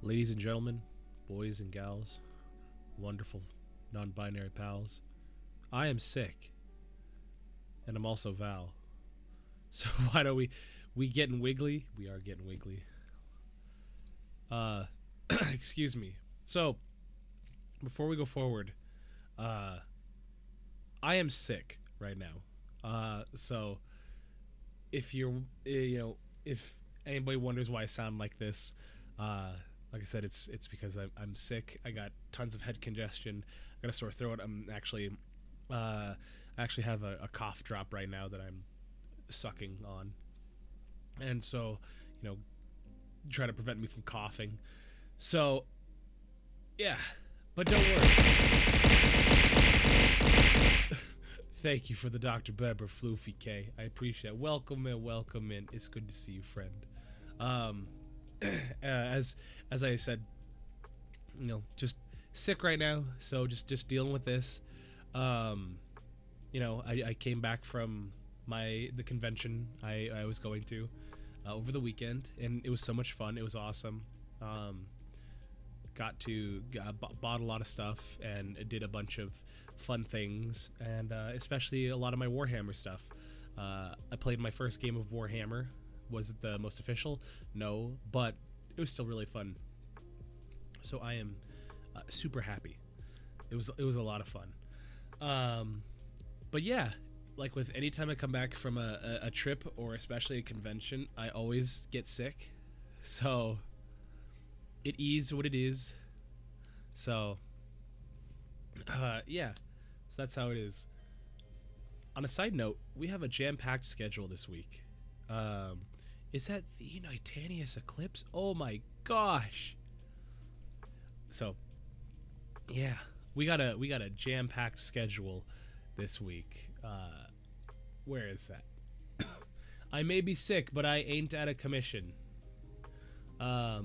Ladies and gentlemen, boys and gals, wonderful non-binary pals, I am sick, and I'm also Val. So why don't we getting wiggly? We are getting wiggly. Excuse me. So before we go forward, I am sick right now. So if you're, if anybody wonders why I sound like this, like I said, it's because I'm sick. I got tons of head congestion. I got a sore throat. I actually have a cough drop right now that I'm sucking on, and so try to prevent me from coughing. So yeah, but don't worry. Thank you for the Dr. Pepper Floofy K. I appreciate it. Welcome in. It's good to see you, friend. As I said, just sick right now, so just dealing with this. I came back from the convention I was going to over the weekend, and it was so much fun. It was awesome. Bought a lot of stuff and did a bunch of fun things, and especially a lot of my Warhammer stuff. I played my first game of Warhammer. Was it the most official? No, but it was still really fun. So I am super happy. It was a lot of fun. But yeah, like with any time I come back from a trip, or especially a convention, I always get sick. So it is what it is. So yeah, so that's how it is. On a side note, we have a jam-packed schedule this week. Is that the NightaniusEclipse? Oh my gosh. So yeah, we got a jam-packed schedule this week. Where is that? I may be sick, but I ain't at a commission. Where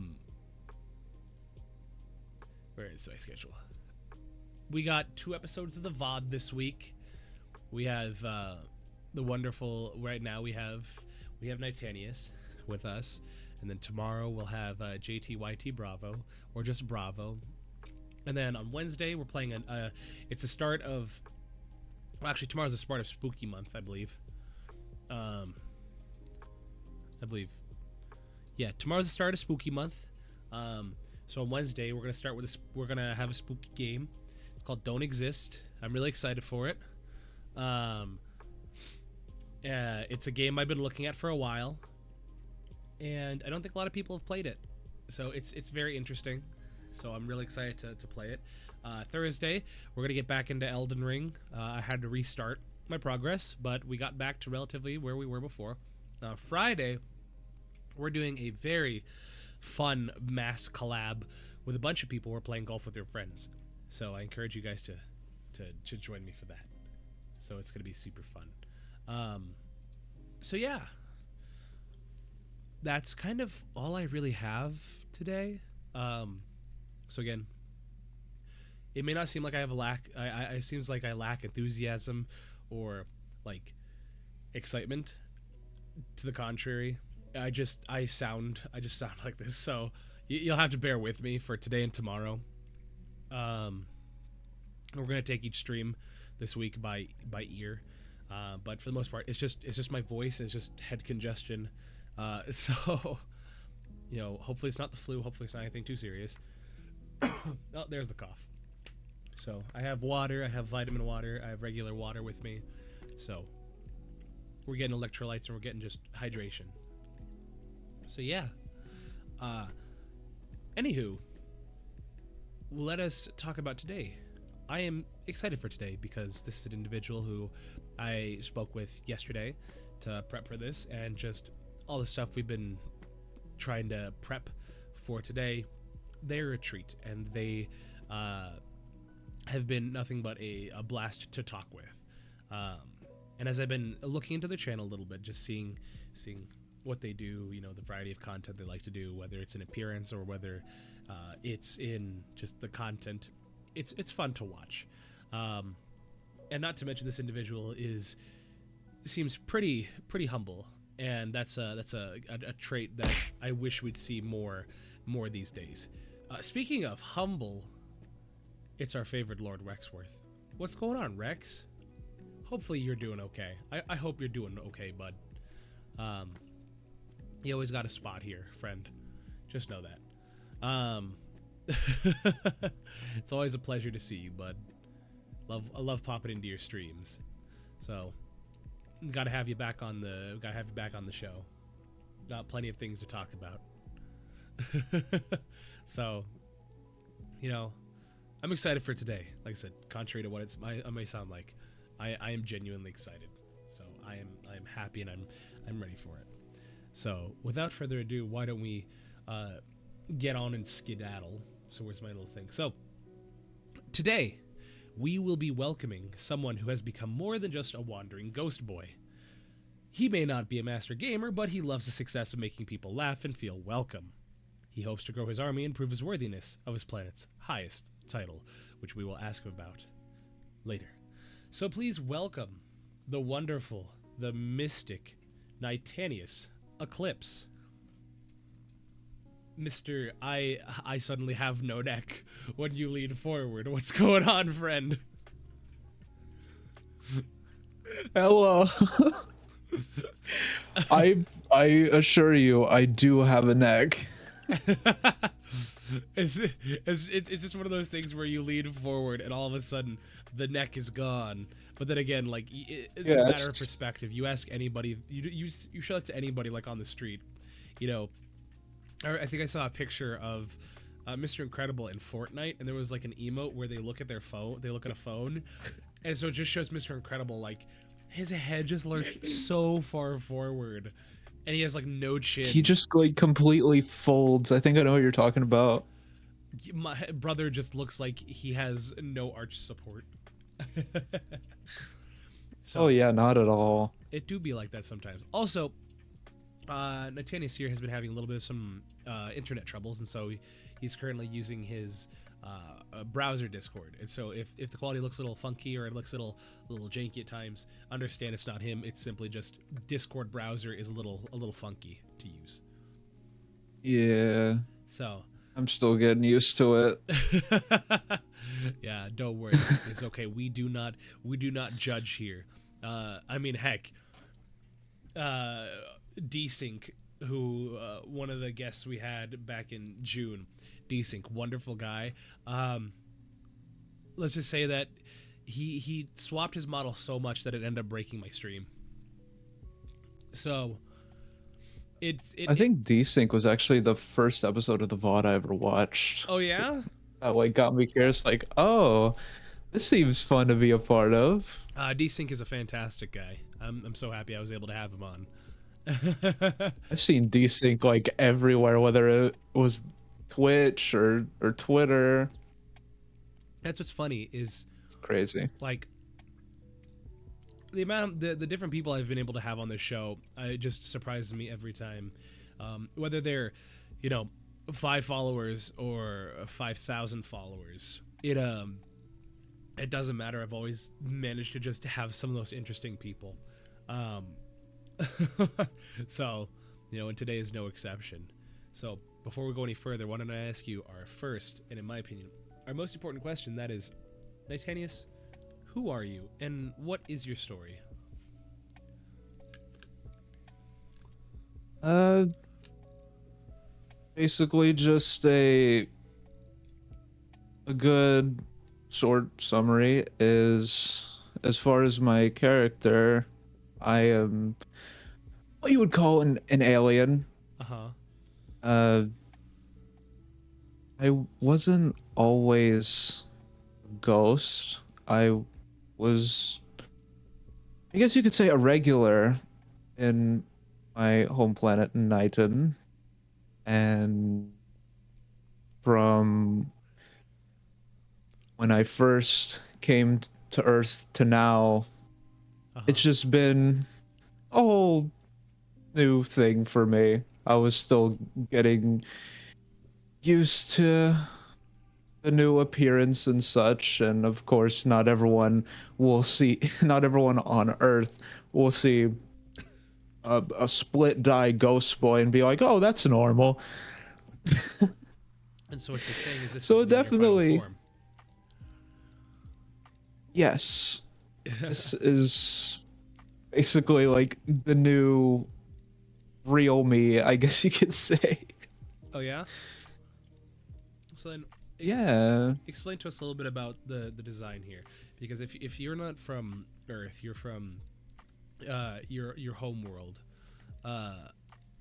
is my schedule? We got 2 episodes of the VOD this week. We have the wonderful. Right now we have Nightanius with us, and then tomorrow we'll have JTYT Bravo, or just Bravo. And then on Wednesday we're playing it's the start of. Well, actually, tomorrow's the start of Spooky Month, I believe. Yeah, tomorrow's the start of Spooky Month. So on Wednesday we're gonna have a spooky game. It's called Don't Exist. I'm really excited for it. It's a game I've been looking at for a while, and I don't think a lot of people have played it. So it's very interesting. So I'm really excited to play it. Thursday, we're going to get back into Elden Ring. I had to restart my progress, but we got back to relatively where we were before. Friday, we're doing a very fun mass collab with a bunch of people who are playing golf with their friends. So I encourage you guys to join me for that. So it's going to be super fun. So yeah, that's kind of all I really have today. So again, it may not seem like I have a lack. It seems like I lack enthusiasm or like excitement. To the contrary, I just sound like this. So you'll have to bear with me for today and tomorrow. We're gonna take each stream this week by ear, but for the most part, it's just my voice. It's just head congestion. So hopefully it's not the flu. Hopefully it's not anything too serious. Oh, there's the cough. So I have water. I have vitamin water. I have regular water with me. So we're getting electrolytes and we're getting just hydration. So yeah. Anywho, let us talk about today. I am excited for today because this is an individual who I spoke with yesterday to prep for this, and just all the stuff we've been trying to prep for today. They're a treat, and they have been nothing but a blast to talk with. And as I've been looking into their channel a little bit, just seeing what they do, the variety of content they like to do, whether it's an appearance or whether it's in just the content, it's fun to watch. And not to mention, this individual seems pretty humble, and that's a trait that I wish we'd see more these days. Speaking of humble, it's our favorite Lord Rexworth. What's going on, Rex? Hopefully you're doing okay. I hope you're doing okay, bud. You always got a spot here, friend. Just know that. It's always a pleasure to see you, bud. I love popping into your streams. So, gotta have you back on the show. Got plenty of things to talk about. So, I'm excited for today. Like I said, contrary to what I may sound like, I am genuinely excited. So I am happy and I'm ready for it. So without further ado, why don't we get on and skedaddle? So where's my little thing? So today we will be welcoming someone who has become more than just a wandering ghost boy. He may not be a master gamer, but he loves the success of making people laugh and feel welcome. He hopes to grow his army and prove his worthiness of his planet's highest title, which we will ask him about later. So please welcome the wonderful, the mystic NightaniusEclipse. Mr. I suddenly have no neck when you lean forward. What's going on, friend? Hello. I assure you, I do have a neck. It's just one of those things where you lean forward and all of a sudden the neck is gone. But then again, like, it's a matter of perspective. You ask anybody, you show it to anybody, like on the street, I think I saw a picture of Mr. Incredible in Fortnite, and there was like an emote where they look at a phone, and so it just shows Mr. Incredible, like, his head just lurched so far forward, and he has like no chin. He just like completely folds. I think I know what you're talking about. My brother just looks like he has no arch support. So, oh yeah, not at all. It do be like that sometimes. Also, Nightanius here has been having a little bit of some internet troubles, and so he's currently using his browser Discord. And so if the quality looks a little funky or it looks a little janky at times, understand it's not him. It's simply just Discord browser is a little funky to use. Yeah. So I'm still getting used to it. Yeah, don't worry. It's okay. We do not judge here. I mean, heck, Desync, who one of the guests we had back in June, Desync, wonderful guy. Let's just say that he swapped his model so much that it ended up breaking my stream. So I think Desync was actually the first episode of the VOD I ever watched. Oh yeah? That like got me curious, like, oh, this seems fun to be a part of. Desync is a fantastic guy. I'm so happy I was able to have him on. I've seen Desync like everywhere, whether it was Twitch or Twitter. That's what's funny is it's crazy. Like the amount the different people I've been able to have on this show, it just surprises me every time. Whether they're, 5 followers or 5,000 followers, it doesn't matter. I've always managed to just have some of those interesting people. So, and today is no exception. So before we go any further, why don't I ask you our first, and in my opinion, our most important question, that is, Nightanius, who are you and what is your story? Basically just a good short summary is, as far as my character, I am what you would call an alien. I wasn't always a ghost. I guess you could say, a regular in my home planet, Nighton. And from when I first came to Earth to now, it's just been a whole new thing for me. I was still getting used to the new appearance and such, and of course not everyone on Earth will see a split die ghost boy and be like, oh, that's normal. And so what you're saying is this So is in your final definitely, form. yes, this is basically like the new real me, I guess you could say. Oh yeah. So then, Yeah. explain to us a little bit about the design here, because if you're not from Earth, you're from your home world.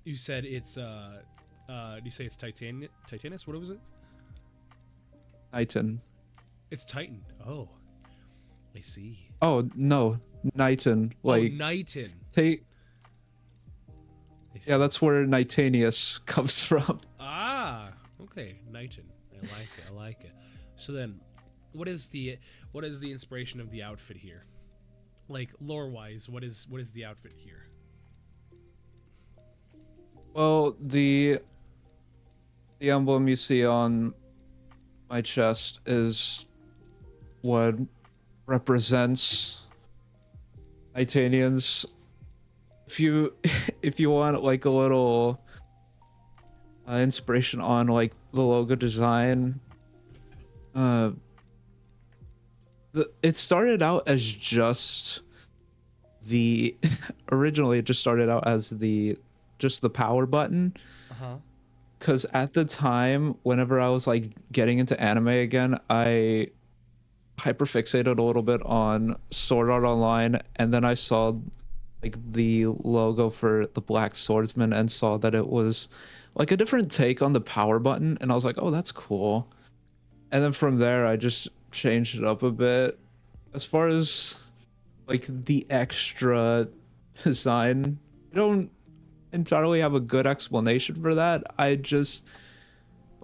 You said it's you say it's Titanius? What was it? Nighton. It's Titan. Oh, I see. Oh no, Nighton. Like oh, Nighton. take. I see. Yeah, that's where Nightanius comes from. Ah, okay, Nighton. I like it. I like it. So then, what is the inspiration of the outfit here? Like lore wise, what is the outfit here? Well, the emblem you see on my chest is what represents Nightanians. If you if you want like a little inspiration on like the logo design, it started out as just the originally it just started out as just the power button. Uh-huh. Because at the time, whenever I was like getting into anime again, I hyperfixated a little bit on Sword Art Online, and then I saw like the logo for the Black Swordsman and saw that it was like a different take on the power button, and I was like, oh, that's cool. And then from there, I just changed it up a bit. As far as like the extra design, I don't entirely have a good explanation for that. I just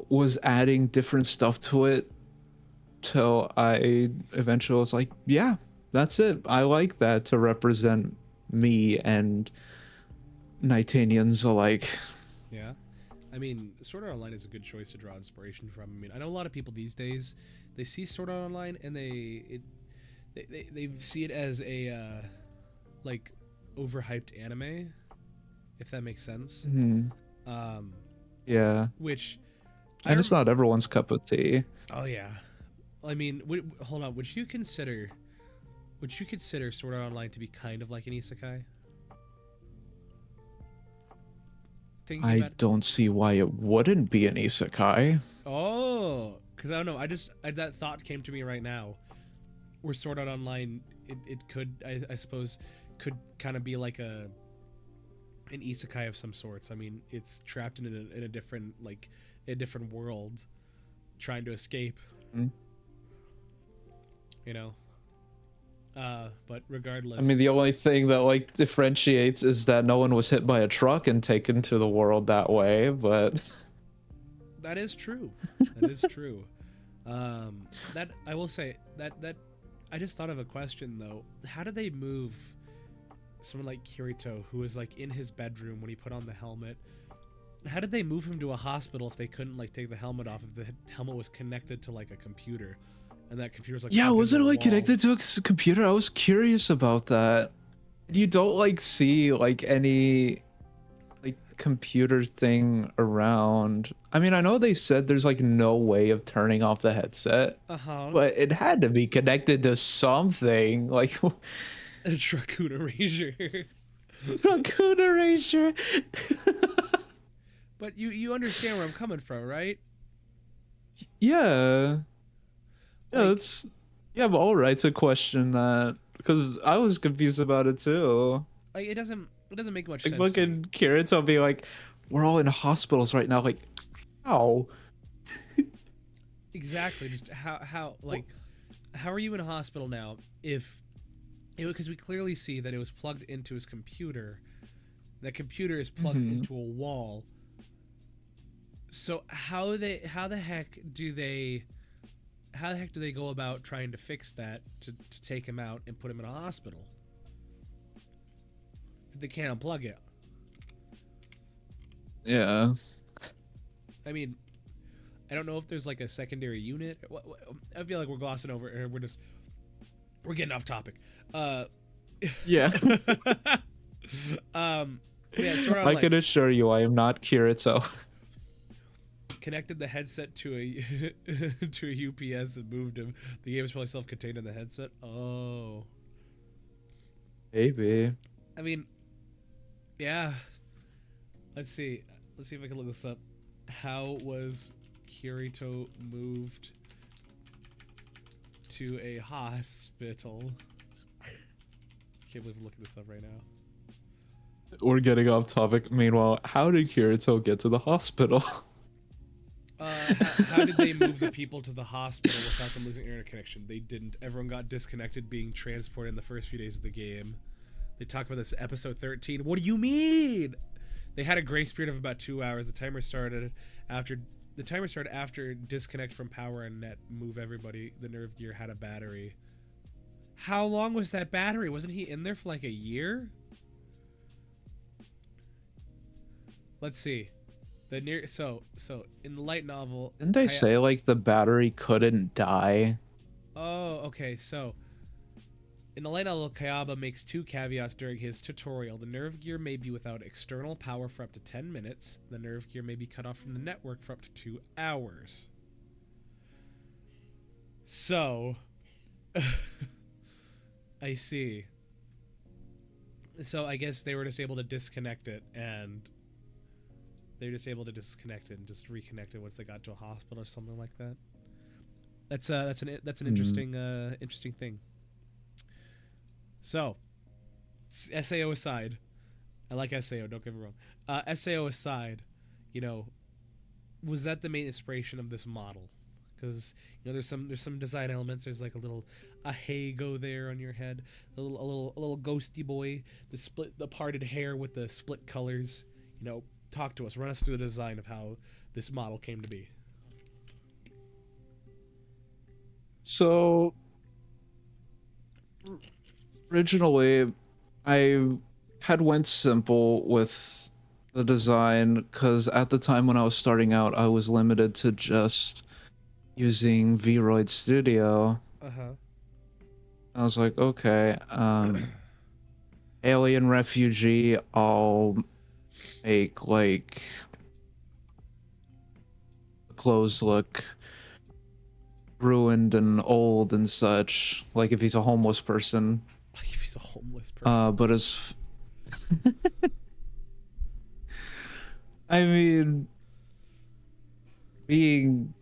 was adding different stuff to it till I eventually was like, yeah, that's it. I like that to represent me and Nightanians alike. Yeah. I mean, Sword Art Online is a good choice to draw inspiration from. I mean, I know a lot of people these days, they see Sword Art Online and they see it as a like overhyped anime, if that makes sense. Mm-hmm. Yeah. Which and it's not everyone's cup of tea. Oh yeah. I mean, hold on. Would you consider Sword Art Online to be kind of like an isekai? I don't see why it wouldn't be an isekai. Oh, because I don't know. That thought came to me right now. Where Sword Art Online, it could, I suppose, could kind of be like an isekai of some sorts. I mean, it's trapped in a different world, trying to escape. Mm-hmm. You know. But regardless, I mean, the only thing that like differentiates is that no one was hit by a truck and taken to the world that way. But that is true. That is true. That I will say that I just thought of a question though. How did they move someone like Kirito, who was like in his bedroom when he put on the helmet? How did they move him to a hospital if they couldn't like take the helmet off if the helmet was connected to like a computer? And that computer's like, yeah, was it like connected to a computer? I was curious about that. You don't like see like any like computer thing around. I mean, I know they said there's like no way of turning off the headset, but it had to be connected to something like a Raccoon Erasure. Raccoon Erasure. But you understand where I'm coming from, right? Yeah. Yeah, that's but all right to question that because I was confused about it too. Like it doesn't make much like sense. Fucking Kirito be like, we're all in hospitals right now. Like, how? Exactly. Just how are you in a hospital now? Because we clearly see that it was plugged into his computer. That computer is plugged into a wall. So how the heck do they go about trying to fix that to take him out and put him in a hospital? They can't unplug it. Yeah. I mean, I don't know if there's like a secondary unit. I feel like we're glossing over, or we're getting off topic. Yeah. Yeah. I can assure you, I am not Kirito. connected the headset to a to a UPS and moved him. The game is probably self-contained in the headset. Oh, Maybe. I mean, yeah. Let's see. Let's see if I can look this up. How was Kirito moved to a hospital? Can't believe I'm looking this up right now. We're getting off topic. Meanwhile, how did Kirito get to the hospital? How did they move the people to the hospital without them losing internet connection? They didn't. Everyone got disconnected, being transported in the first few days of the game. They talk about this episode 13. What do you mean? They had a grace period of about 2 hours. The timer started after disconnect from power and net. Move everybody. The nerve gear had a battery. How long was that battery? Wasn't he in there for like a year? Let's see. So in the light novel, Didn't they say like the battery couldn't die? Oh, okay. So in the light novel, Kayaba makes 2 caveats during his tutorial. The nerve gear may be without external power for up to 10 minutes. The nerve gear may be cut off from the network for up to 2 hours. So I see. So I guess they were just able to disconnect it, and they're just able to disconnect it and just reconnect it once they got to a hospital or something like that. That's an interesting interesting thing. So, SAO aside, I like SAO. Don't get me wrong. SAO aside, you know, was that the main inspiration of this model? Because you know, there's some design elements. There's like a Heigo there on your head, a little ghosty boy, the parted hair with the split colors. You know, talk to us. Run us through the design of how this model came to be. So originally, I had went simple with the design because at the time when I was starting out, I was limited to just using Vroid Studio. I was like, okay, alien refugee, I'll make like clothes look ruined and old and such, like if he's a homeless person. Like if he's a homeless person. But as I mean, being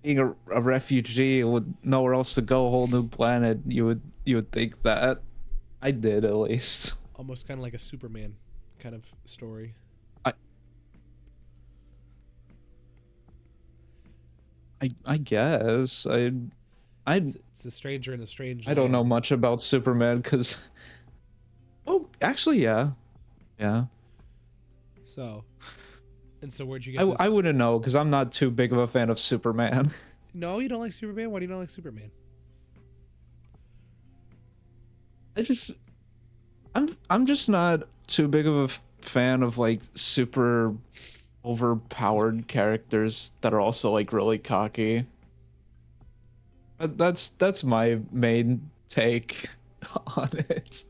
a refugee with nowhere else to go, a whole new planet, you would think that. I did, at least. Almost kind of like a Superman kind of story. I guess it's a stranger in a strange I don't land. know much about Superman because, oh, actually, yeah. So where'd you get this? I wouldn't know because I'm not too big of a fan of Superman. No, you don't like Superman? Why do you not like Superman? I'm just not too big of a fan of like super overpowered characters that are also like really cocky. That's my main take on it.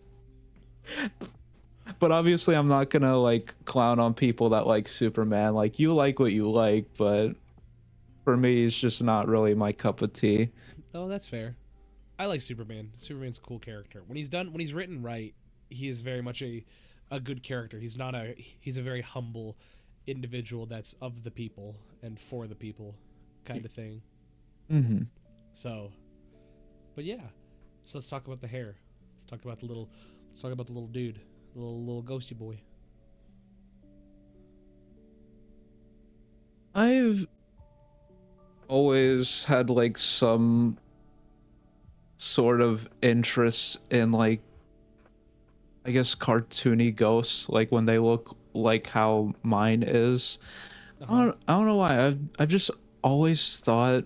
But obviously I'm not gonna like clown on people that like Superman. Like, you like what you like, but for me it's just not really my cup of tea. Oh, that's fair. I like Superman. Superman's a cool character. When he's written right, he is very much a good character. He's a very humble individual that's of the people and for the people kind of thing. Mm-hmm. So, but yeah. So let's talk about the hair. Let's talk about the little dude, the little ghosty boy. I've always had like some sort of interest in like, I guess, cartoony ghosts, like when they look like how mine is. I don't know why. I've just always thought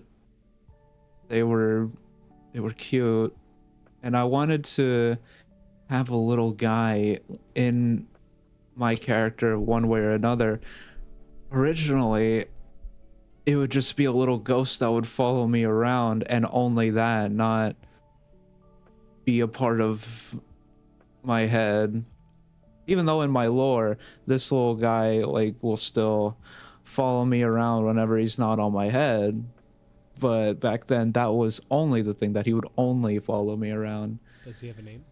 they were cute, and I wanted to have a little guy in my character one way or another. Originally, it would just be a little ghost that would follow me around, and only that, not be a part of my head. Even though in my lore, this little guy like will still follow me around whenever he's not on my head. But back then, that was only the thing, that he would only follow me around. Does he have a name?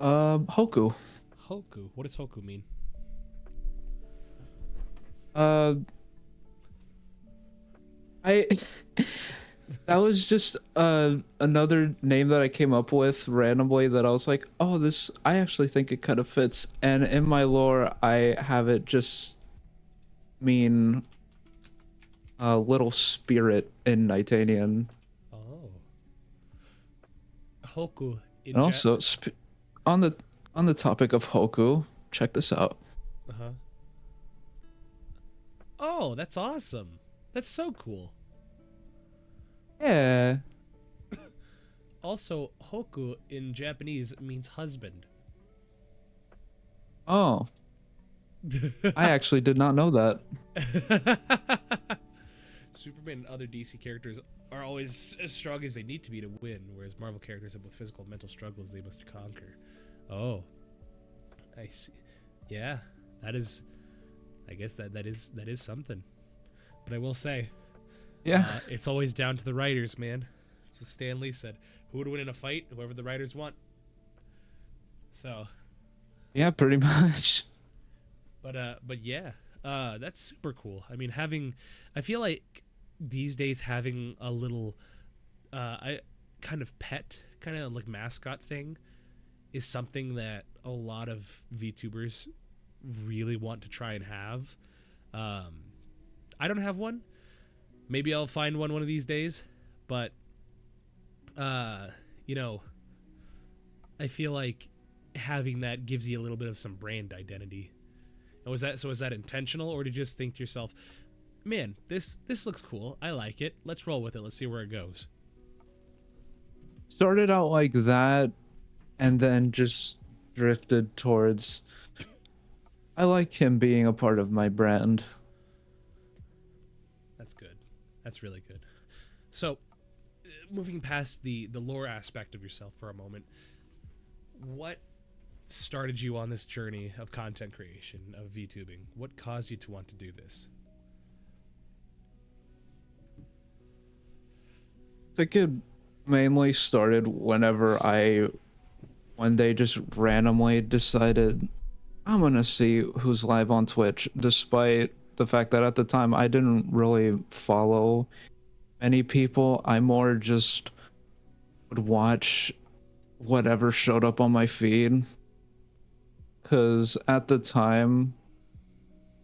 Hoku. Hoku. What does Hoku mean? Uh, I that was just another name that I came up with randomly that I was like, oh, this, I actually think it kind of fits. And in my lore, I have it just mean a little spirit in Nightanian. Oh. Hoku in And also on the topic of Hoku, check this out. Uh-huh. Oh, that's awesome. That's so cool. Yeah. Also, Hoku in Japanese means husband. Oh, I actually did not know that. Superman and other DC characters are always as strong as they need to be to win, whereas Marvel characters have both physical and mental struggles they must conquer. Oh, I see. Yeah, that is. I guess that is something. But I will say, Yeah. it's always down to the writers, man. As Stan Lee said, who would win in a fight? Whoever the writers want. So. Yeah, pretty much. But yeah, that's super cool. I mean, I feel like these days having a little, I kind of pet, kind of like mascot thing, is something that a lot of VTubers really want to try and have. I don't have one. Maybe I'll find one of these days, but you know, I feel like having that gives you a little bit of some brand identity. And was that intentional, or did you just think to yourself, man, this looks cool, I like it, let's roll with it, let's see where it goes? Started out like that, and then just drifted towards, I like him being a part of my brand. That's good. That's really good. So, moving past the lore aspect of yourself for a moment, what started you on this journey of content creation, of VTubing? What caused you to want to do this? I think it mainly started whenever I one day just randomly decided I'm gonna see who's live on Twitch, despite the fact that at the time I didn't really follow many people. I more just would watch whatever showed up on my feed. Because at the time,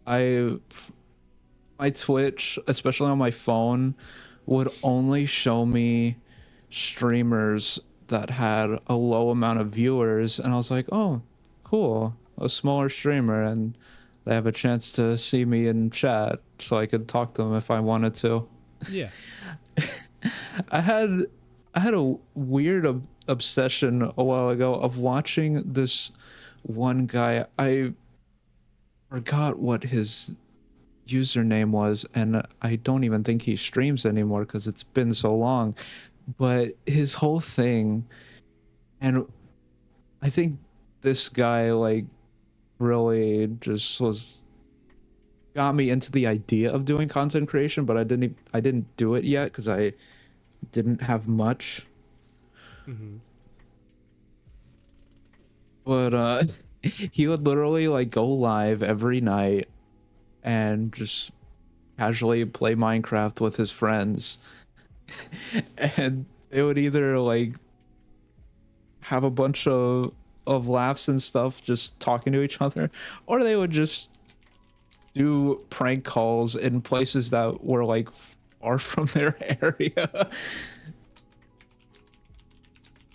my Twitch, especially on my phone, would only show me streamers that had a low amount of viewers, and I was like, oh, cool, a smaller streamer, and they have a chance to see me in chat, so I could talk to them if I wanted to. Yeah. I had a weird obsession a while ago of watching this one guy. I forgot what his username was, and I don't even think he streams anymore because it's been so long. But his whole thing, and I think this guy like really just got me into the idea of doing content creation, but I didn't do it yet because I didn't have much. Mm-hmm. But he would literally like go live every night and just casually play Minecraft with his friends. And they would either like have a bunch of laughs and stuff just talking to each other, or they would just do prank calls in places that were like far from their area.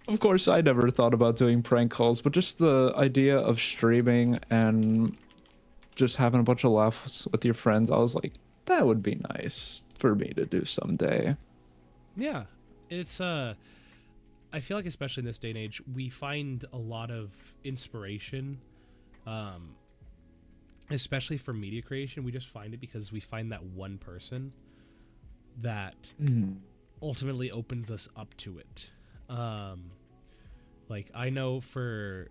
Of course, I never thought about doing prank calls, but just the idea of streaming and just having a bunch of laughs with your friends, I was like, that would be nice for me to do someday. Yeah. It's I feel like especially in this day and age, we find a lot of inspiration, especially for media creation. We just find it because we find that one person that ultimately opens us up to it. Like I know for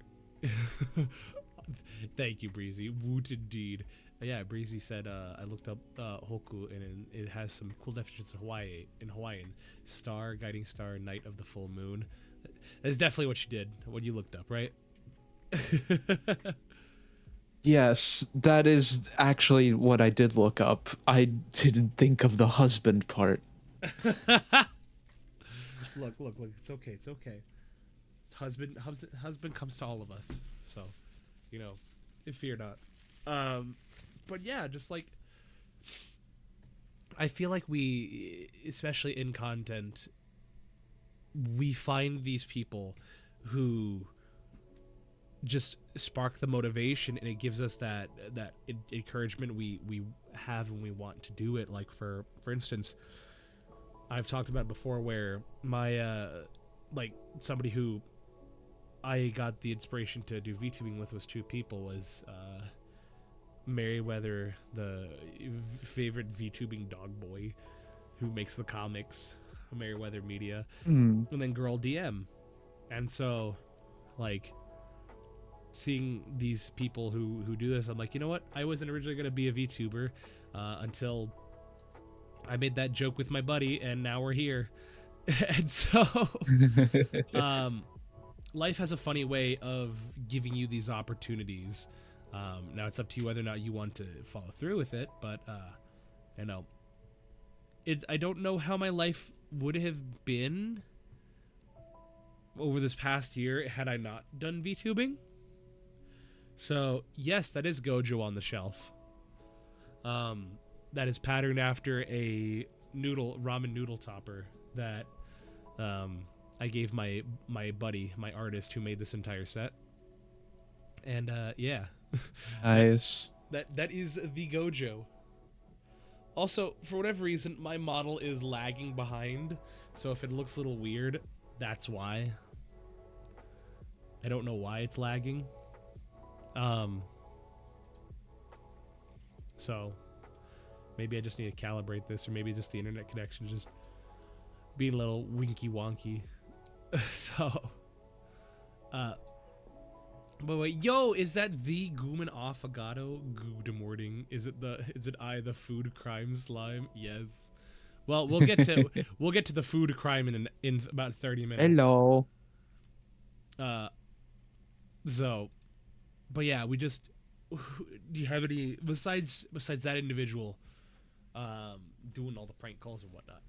Thank you, Breezy. Woot indeed. Yeah, Breezy said I looked up Hoku and it has some cool definitions in Hawaiian. Star, guiding star, night of the full moon. That's definitely what you did, what you looked up, right? Yes, that is actually what I did look up. I didn't think of the husband part. Look, it's okay, it's okay. Husband comes to all of us, so, you know, fear not. But yeah, just like, I feel like we, especially in content, we find these people who just spark the motivation, and it gives us that encouragement we have when we want to do it. Like for instance, I've talked about before where my like somebody who I got the inspiration to do VTubing with was two people. Was Merriweather, the favorite VTubing dog boy who makes the comics, Merriweather Media, and then Girl DM. And so, like, seeing these people who do this, I'm like, you know what? I wasn't originally going to be a VTuber until I made that joke with my buddy, and now we're here. And so, life has a funny way of giving you these opportunities. Now it's up to you whether or not you want to follow through with it, but you know, I don't know how my life would have been over this past year had I not done VTubing. So yes, that is Gojo on the shelf. That is patterned after a ramen noodle topper that I gave my buddy, my artist who made this entire set. And yeah. Nice. That is the Gojo. Also, for whatever reason, my model is lagging behind, so if it looks a little weird, that's why. I don't know why it's lagging. So maybe I just need to calibrate this, or maybe just the internet connection just being a little winky wonky. So but wait, yo, is that the Guman Affogato? Good morning. Is it I, the food crime slime? Yes. Well, we'll get to the food crime in about 30 minutes. Hello. So, but yeah, we just, do you have any besides that individual doing all the prank calls and whatnot?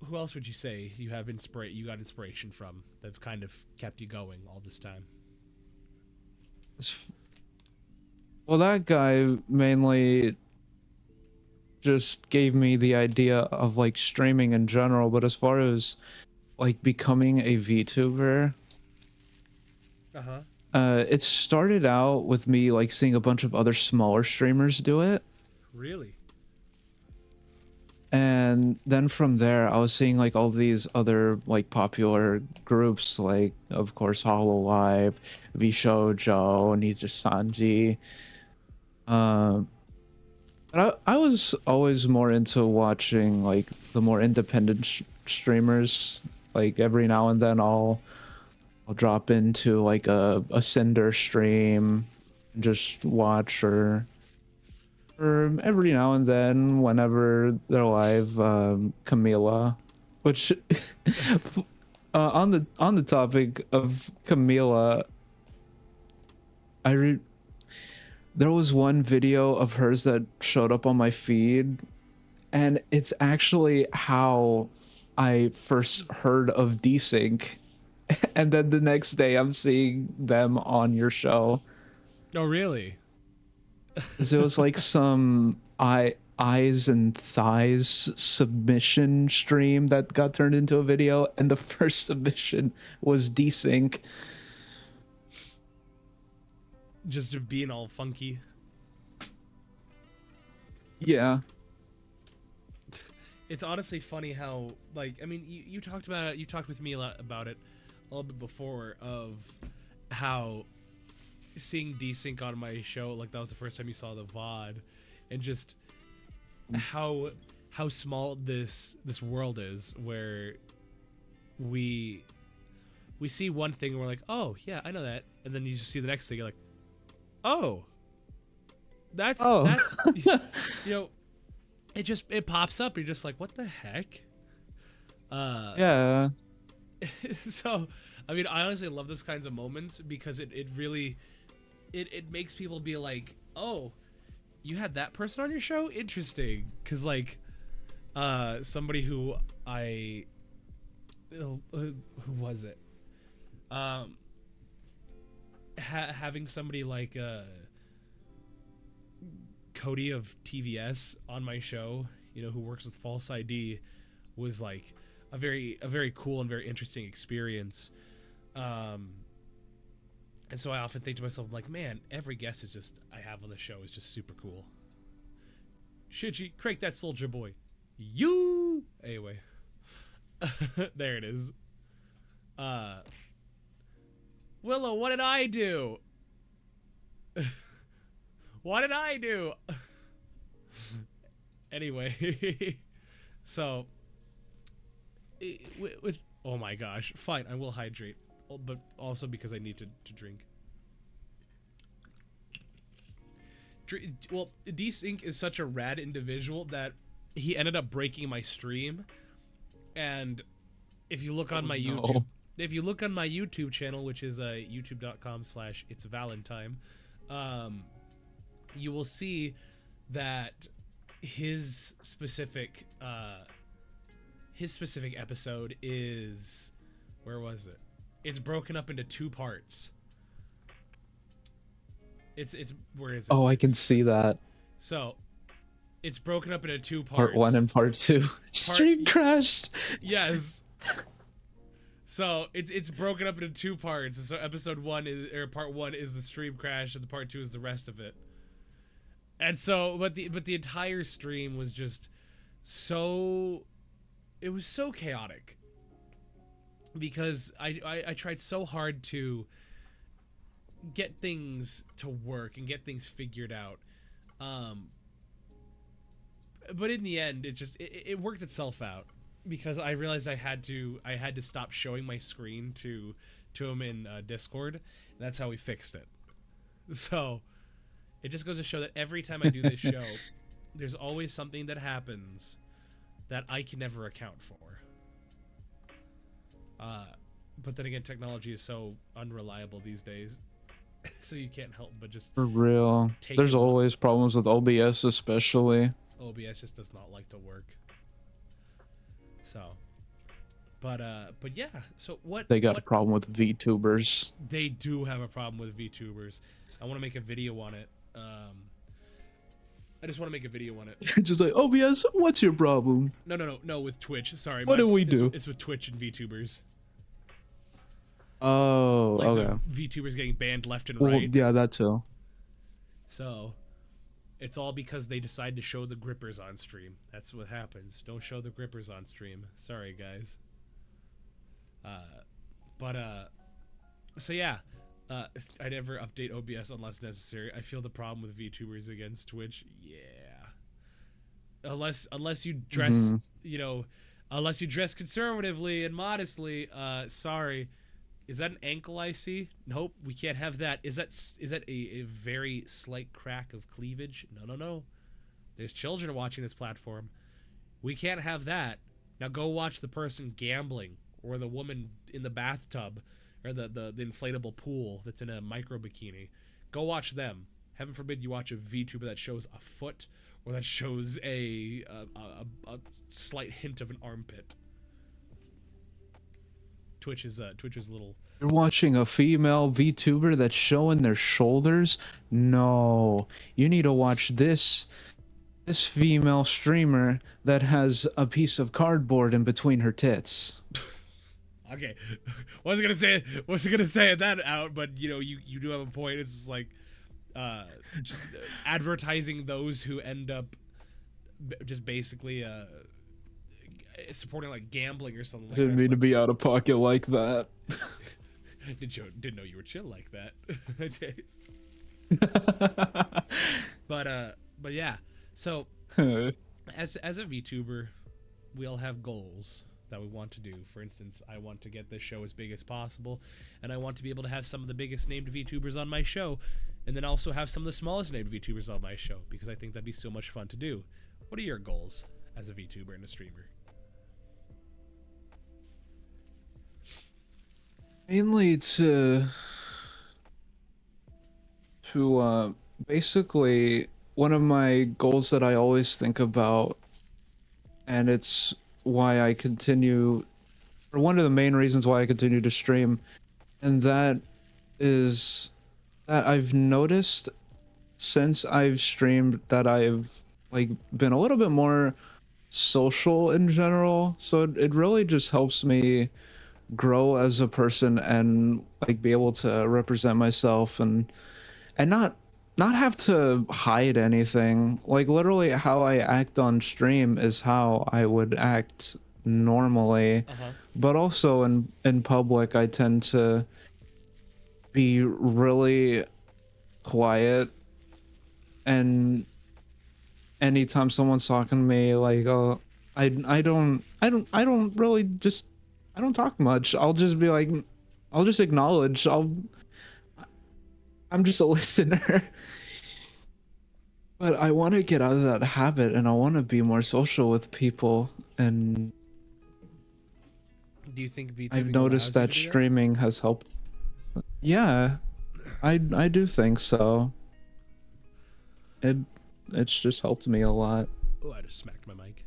Who else would you say you got inspiration from that's kind of kept you going all this time? Well, that guy mainly just gave me the idea of like streaming in general, but as far as like becoming a VTuber, it started out with me like seeing a bunch of other smaller streamers do it. Really? And then from there, I was seeing like all these other like popular groups, like of course Hololive, Vishojo, Nija Sanji. But I was always more into watching like the more independent streamers. Like every now and then, I'll drop into like a Cinder stream, and just watch or every now and then, whenever they're live, Camila, which on the topic of Camila, there was one video of hers that showed up on my feed, and it's actually how I first heard of Desync, and then the next day I'm seeing them on your show. Oh, really? So it was like some eyes and thighs submission stream that got turned into a video, and the first submission was Desync. Just being all funky. Yeah. It's honestly funny how, like, I mean, you talked about it, you talked with me a lot about it a little bit before, of how seeing Desync on my show, like, that was the first time you saw the VOD, and just how small this world is, where we we see one thing and we're like, oh yeah, I know that, and then you just see the next thing, you're like, oh, that's Oh. that. You know, it pops up. You're just like, what the heck? Yeah. So, I mean, I honestly love those kinds of moments because it really it makes people be like, oh, you had that person on your show? Interesting. Because like somebody who who was it? Having somebody like Cody of TVS on my show, you know, who works with false ID, was like a very cool and very interesting experience. And so I often think to myself, I'm like, man, every guest is just I have on the show is just super cool. Shiji, crank that soldier boy. You anyway. There it is. Willow, what did I do? What did I do? Anyway, so with oh my gosh, fine, I will hydrate, but also because I need to drink. Well, Desync is such a rad individual that he ended up breaking my stream, and if you look on my YouTube, if you look on my YouTube channel, which is youtube.com/itsvalentine, you will see that his specific episode is, where was it? It's broken up into 2 parts. It's where is it? Oh, I can see that. So it's broken up into 2 parts. Part 1 and part 2. Stream crashed. Yes. So it's broken up into 2 parts. So episode 1 is, or part 1 is the stream crash, and the part 2 is the rest of it. And so, but the entire stream was just so, it was so chaotic because I tried so hard to get things to work and get things figured out. But in the end, it worked itself out because I realized I had to stop showing my screen to him in Discord, and that's how we fixed it. So it just goes to show that every time I do this show, there's always something that happens that I can never account for. But then again, technology is so unreliable these days, so you can't help but just For real. There's always problems with OBS, especially. OBS just does not like to work. So, but yeah. So what? They got a problem with VTubers. They do have a problem with VTubers. I want to make a video on it. I just want to make a video on it. Just like, OBS, what's your problem? No, with Twitch. Sorry. What do we do? It's with Twitch and VTubers. Oh, like okay. VTubers getting banned left and Well, right. yeah, that too. So, it's all because they decide to show the grippers on stream. That's what happens. Don't show the grippers on stream. Sorry, guys. So yeah. I never update OBS unless necessary. I feel the problem with VTubers against Twitch. Yeah. Unless you dress, you know, unless you dress conservatively and modestly. Sorry. Is that an ankle I see? Nope, we can't have that. Is that a very slight crack of cleavage? No. There's children watching this platform. We can't have that. Now go watch the person gambling or the woman in the bathtub or the inflatable pool that's in a micro bikini. Go watch them. Heaven forbid you watch a VTuber that shows a foot or that shows a slight hint of an armpit. Twitch is a little. You're watching a female VTuber that's showing their shoulders? No. You need to watch this female streamer that has a piece of cardboard in between her tits. Okay. wasn't gonna say that out, but you know, you do have a point. It's just like just advertising those who end up just basically supporting like gambling or something like that. Didn't mean to be out of pocket like that. Didn't know you were chill like that. But yeah. So as a VTuber, we all have goals. that we want to do. For instance, I want to get this show as big as possible, and I want to be able to have some of the biggest named VTubers on my show, and then also have some of the smallest named VTubers on my show, because I think that'd be so much fun to do. What are your goals as a VTuber and a streamer? Mainly to basically, one of my goals that I always think about, and it's why I continue, or one of the main reasons why I continue to stream, and that is that I've noticed since I've streamed that I've like been a little bit more social in general. So it really just helps me grow as a person and like be able to represent myself and not have to hide anything. Like literally how I act on stream is how I would act normally. But also in public I tend to be really quiet, and anytime someone's talking to me, like I don't really just, I don't talk much. I'll just be like, I'll just acknowledge. I'm just a listener. But I want to get out of that habit, and I want to be more social with people. And Do you think VTubing I've noticed that streaming has helped. Yeah, I do think so. It's just helped me a lot. Oh, I just smacked my mic.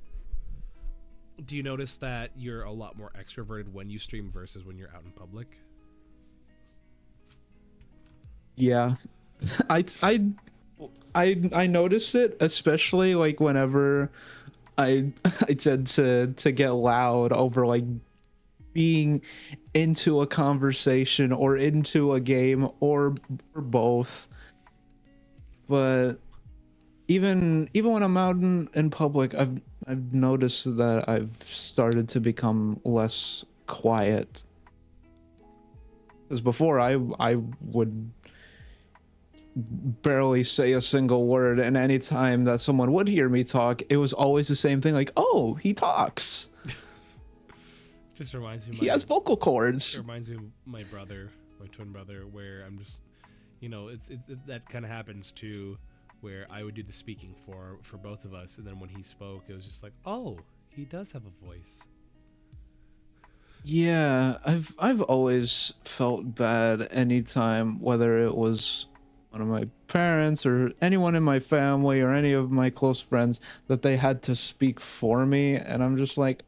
Do you notice that you're a lot more extroverted when you stream versus when you're out in public? Yeah, I notice it, especially like whenever I I tend to get loud over like being into a conversation or into a game or both. But even when I'm out in public, I've noticed that I've started to become less quiet. Because before I would barely say a single word, and anytime that someone would hear me talk, it was always the same thing, like, oh, he talks. Just reminds me he has vocal cords. It reminds me of my brother, my twin brother, where I'm just, you know, it's that kind of happens too, where I would do the speaking for both of us, and then when he spoke, it was just like, oh, he does have a voice. Yeah, I've always felt bad anytime, whether it was one of my parents or anyone in my family or any of my close friends, that they had to speak for me, and I'm just like,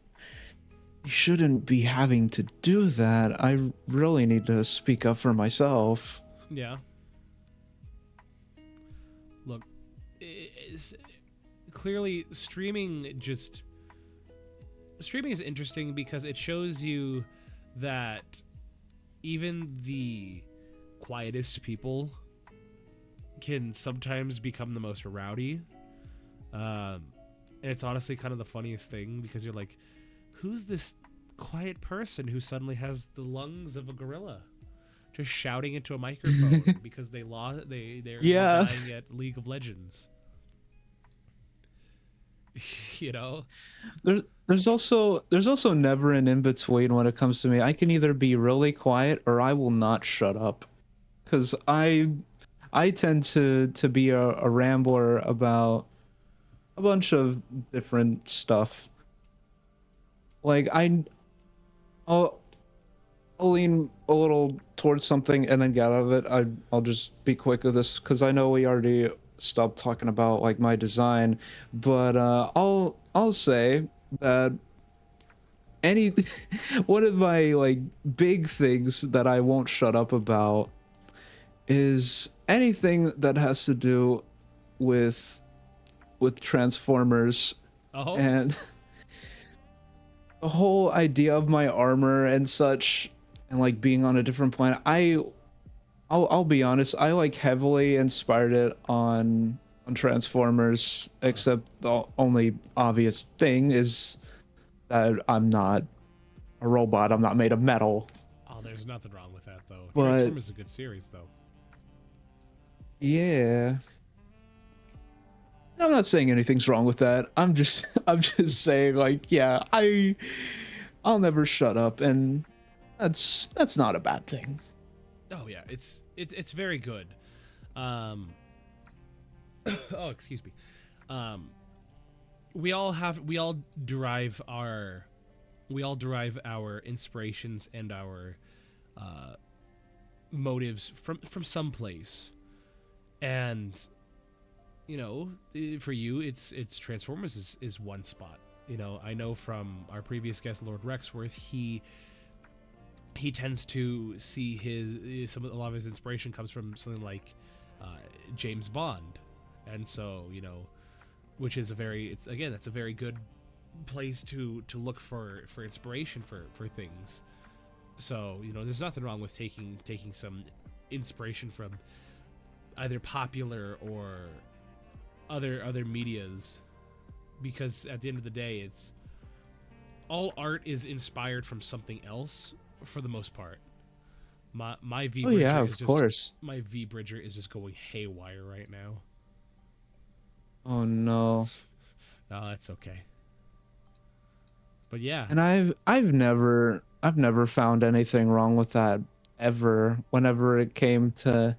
you shouldn't be having to do that. I really need to speak up for myself. Yeah. Look, clearly streaming is interesting because it shows you that even the quietest people can sometimes become the most rowdy. And it's honestly kind of the funniest thing, because you're like, who's this quiet person who suddenly has the lungs of a gorilla, just shouting into a microphone because they're dying at League of Legends. You know, there's also never an in between when it comes to me. I can either be really quiet or I will not shut up, because I tend to be a rambler about a bunch of different stuff. Like I'll lean a little towards something and then get out of it. I'll just be quick with this, because I know we already stopped talking about like my design, but I'll say that any one of my like big things that I won't shut up about is anything that has to do with Transformers. And the whole idea of my armor and such, and like being on a different planet. I'll be honest, I like heavily inspired it on Transformers, except the only obvious thing is that I'm not a robot. I'm not made of metal. Oh, there's nothing wrong with that though. But Transformers is a good series though. Yeah. I'm not saying anything's wrong with that. I'm just saying, like, yeah, I'll never shut up, and that's not a bad thing. Oh yeah, it's very good. Oh, excuse me. Um, we all derive our inspirations and our motives from some place, and for you, it's Transformers is one spot. I know from our previous guest, Lord Rexworth, he tends to see a lot of his inspiration comes from something like James Bond, and so which is that's a very good place to look for inspiration for things. So there's nothing wrong with taking some inspiration from either popular or other medias, because at the end of the day, it's all art is inspired from something else for the most part. My V Bridger yeah, is of just course. my V Bridger is just going haywire right now. Oh no. Oh, that's okay. But yeah. And I've never found anything wrong with that ever. Whenever it came to,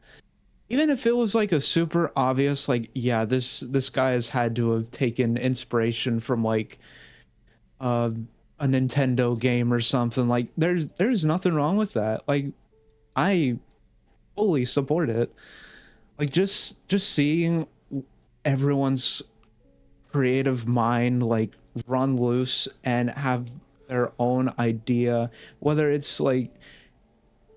even if it was like a super obvious, like, yeah, this guy has had to have taken inspiration from like uh, a Nintendo game or something. Like there's nothing wrong with that. Like I fully support it. Like just seeing everyone's creative mind like run loose and have their own idea, whether it's like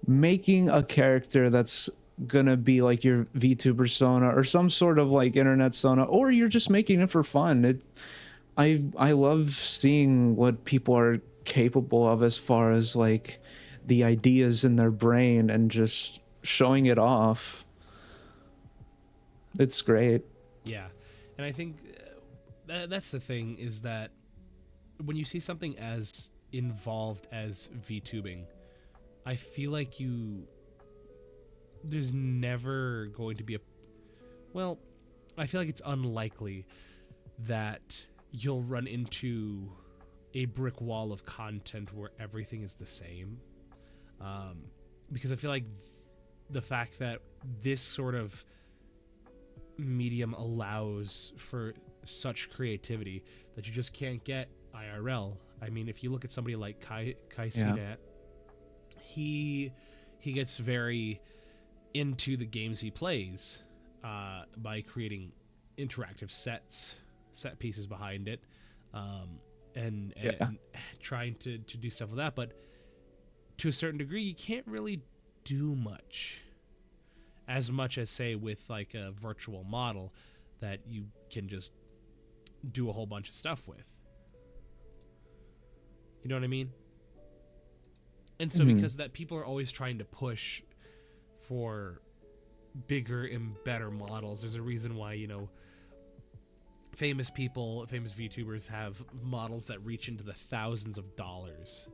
making a character that's gonna be like your V2 persona or some sort of like internet persona, or you're just making it for fun. I love seeing what people are capable of as far as like the ideas in their brain and just showing it off. It's great. Yeah, and I think that's the thing, is that when you see something as involved as VTubing, I feel like there's never going to be I feel like it's unlikely that you'll run into a brick wall of content where everything is the same. Because I feel like the fact that this sort of medium allows for such creativity that you just can't get IRL. I mean, if you look at somebody like Kai CNET, he gets very into the games he plays by creating interactive set pieces behind it, and trying to do stuff with that. But to a certain degree, you can't really do as much as, say, with like a virtual model that you can just do a whole bunch of stuff with. You know what I mean? And so because of that, people are always trying to push for bigger and better models. There's a reason why, famous VTubers have models that reach into the thousands of dollars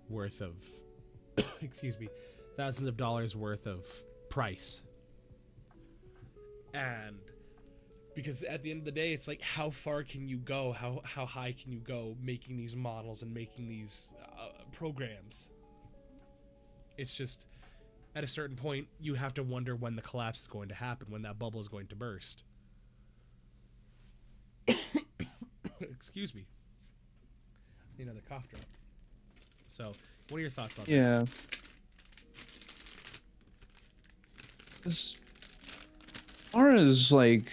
worth of thousands of dollars worth of price. And because at the end of the day, it's like, how far can you go? How high can you go making these models and making these programs? It's just, at a certain point, you have to wonder when the collapse is going to happen, when that bubble is going to burst. Excuse me. I need another cough drop. So, what are your thoughts on that? Yeah. As far as like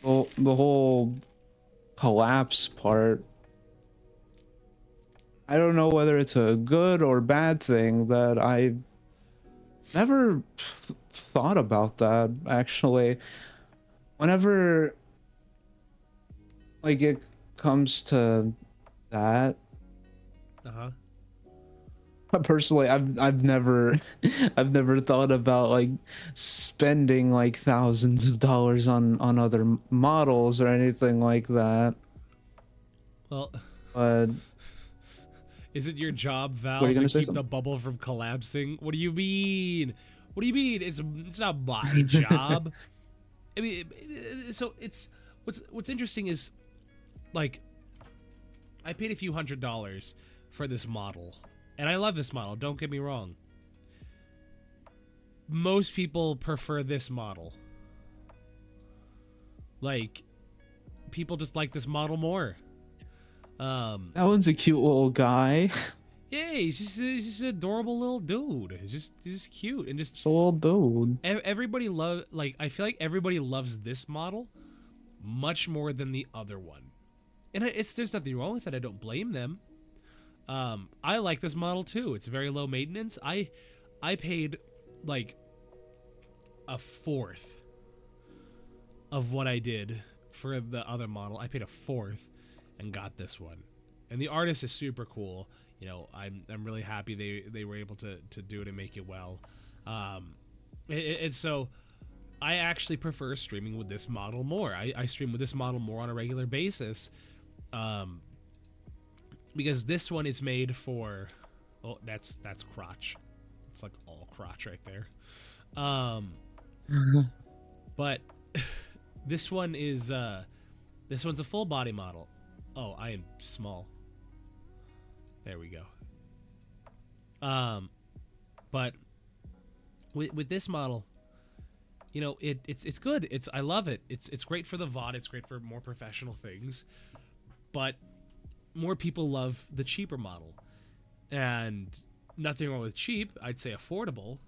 the whole collapse part, I don't know whether it's a good or bad thing that I never thought about that, actually. Whenever like it comes to that, personally, I've never thought about like spending like thousands of dollars on other models or anything like that. Well, but is it your job, Val, what are you to gonna say? keep the bubble from collapsing? What do you mean? What do you mean? It's not my job. I mean, so it's what's interesting is, like, I paid a few $100s for this model, and I love this model, don't get me wrong. Most people prefer this model. Like, people just like this model more. That one's a cute little guy. Yeah, he's just an adorable little dude. He's just cute and just. It's a little dude. Everybody I feel like everybody loves this model much more than the other one, and there's nothing wrong with it. I don't blame them. I like this model too. It's very low maintenance. I paid like a fourth of what I did for the other model. I paid a fourth and got this one, and the artist is super cool. You know, I'm really happy they were able to do it and make it well. And so I actually prefer streaming with this model more. I stream with this model more on a regular basis, because this one is made for. Oh, that's crotch. It's like all crotch right there. But this one is this one's a full body model. Oh, I am small. There we go. But with this model, you know, it's good. I love it. It's great for the VOD. It's great for more professional things. But more people love the cheaper model, and nothing wrong with cheap. I'd say affordable.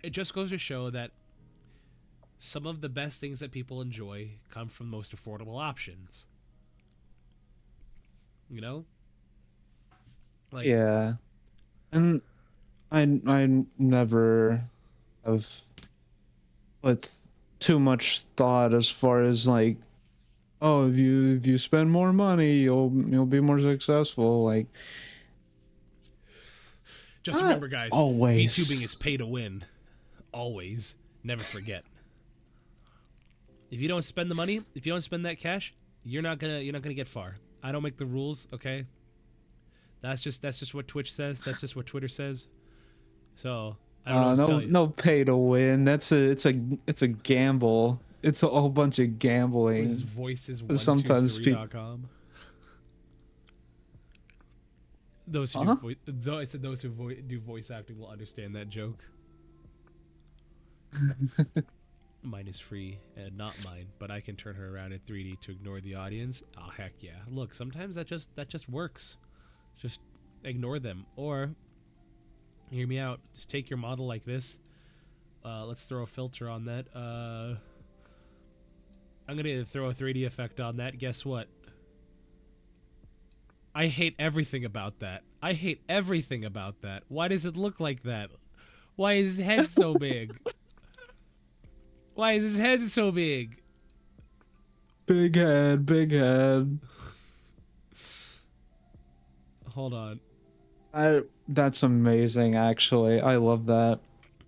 It just goes to show that some of the best things that people enjoy come from most affordable options. You know? Like, yeah, and I never have put too much thought as far as like, oh, if you spend more money, you'll be more successful. Like, just remember, guys, always. VTubing is pay to win. Always. Never forget. If you don't spend the money, if you don't spend that cash, you're not gonna get far. I don't make the rules, okay? That's just what Twitch says. That's just what Twitter says. So I don't know what to tell you. No pay to win. It's a gamble. It's a whole bunch of gambling. His voice is Sometimes 123.com. Those who those who do voice acting will understand that joke. Mine is free and not mine, but I can turn her around in 3D to ignore the audience. Oh heck yeah! Look, sometimes that just works. Just ignore them, or hear me out. Just take your model like this. Let's throw a filter on that. I'm gonna throw a 3D effect on that. Guess what? I hate everything about that. I hate everything about that. Why does it look like that? Why is his head so big? Why is his head so big? Big head, big head. Hold on. That's amazing, actually. I love that.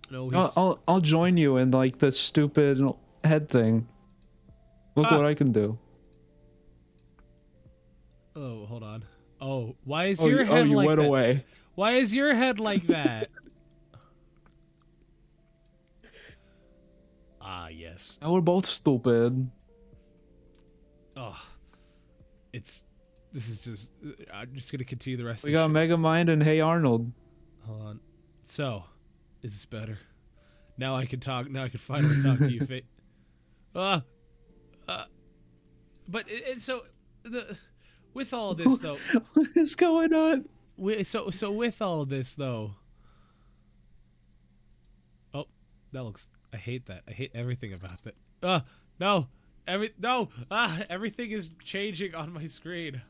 No, I'll join you in like this stupid head thing. Look what I can do. Oh, hold on. Oh, why is your head you like went that? away. Why is your head like that? Ah, yes. Now we're both stupid. Oh, this is just. I'm just gonna continue the rest. We of the got shit. Megamind and Hey Arnold. Hold on. So, is this better? Now I can talk. Now I can finally talk to you. But so with all this though. What is going on? So with all this though. Oh, that looks. I hate that. I hate everything about that. No. Everything is changing on my screen.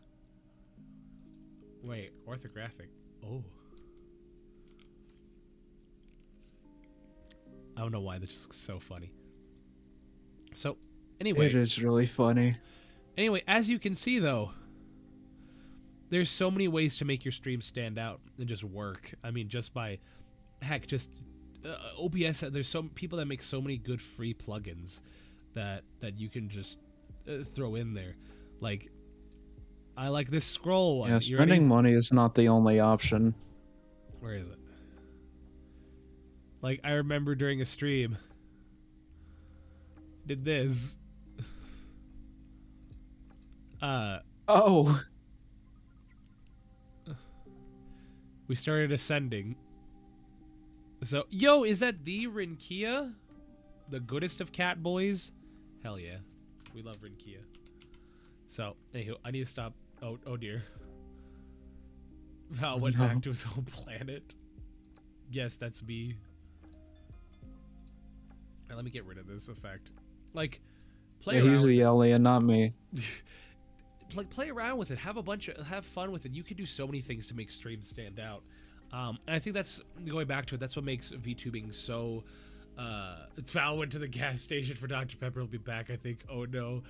Wait, orthographic. Oh. I don't know why this looks so funny. So, anyway. It is really funny. Anyway, as you can see though, there's so many ways to make your stream stand out and just work. I mean, just by, heck, just OBS. There's some people that make so many good free plugins that you can just throw in there. Like, I like this scroll one. Yeah, spending money is not the only option. Where is it? Like, I remember during a stream, did this. Oh. We started ascending. So, yo, is that the Rinkia? The goodest of cat boys? Hell yeah. We love Rinkia. So, anywho, I need to stop. Oh dear. Val went back to his home planet. Yes, that's me. Right, let me get rid of this effect. Like, play around he's with the it. alien, not me. Like, play around with it. Have fun with it. You can do so many things to make streams stand out. And I think that's, going back to it, that's what makes VTubing so, Val went to the gas station for Dr. Pepper. He'll be back, I think. Oh no.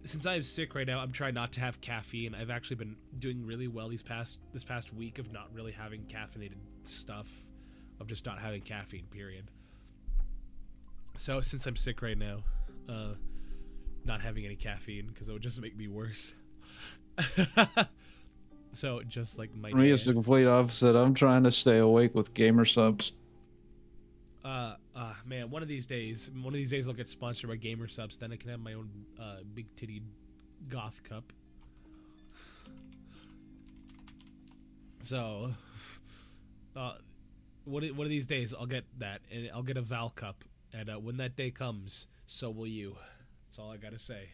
Since I am sick right now, I'm trying not to have caffeine. I've actually been doing really well this past week of not really having caffeinated stuff, of just not having caffeine, period. So since I'm sick right now, not having any caffeine, because it would just make me worse. So just like my For me, it's the complete opposite. I'm trying to stay awake with gamer subs. Man, one of these days I'll get sponsored by Gamer Subs. Then I can have my own big titty goth cup. So, one of these days I'll get that, and I'll get a Val cup. And when that day comes, so will you. That's all I gotta say.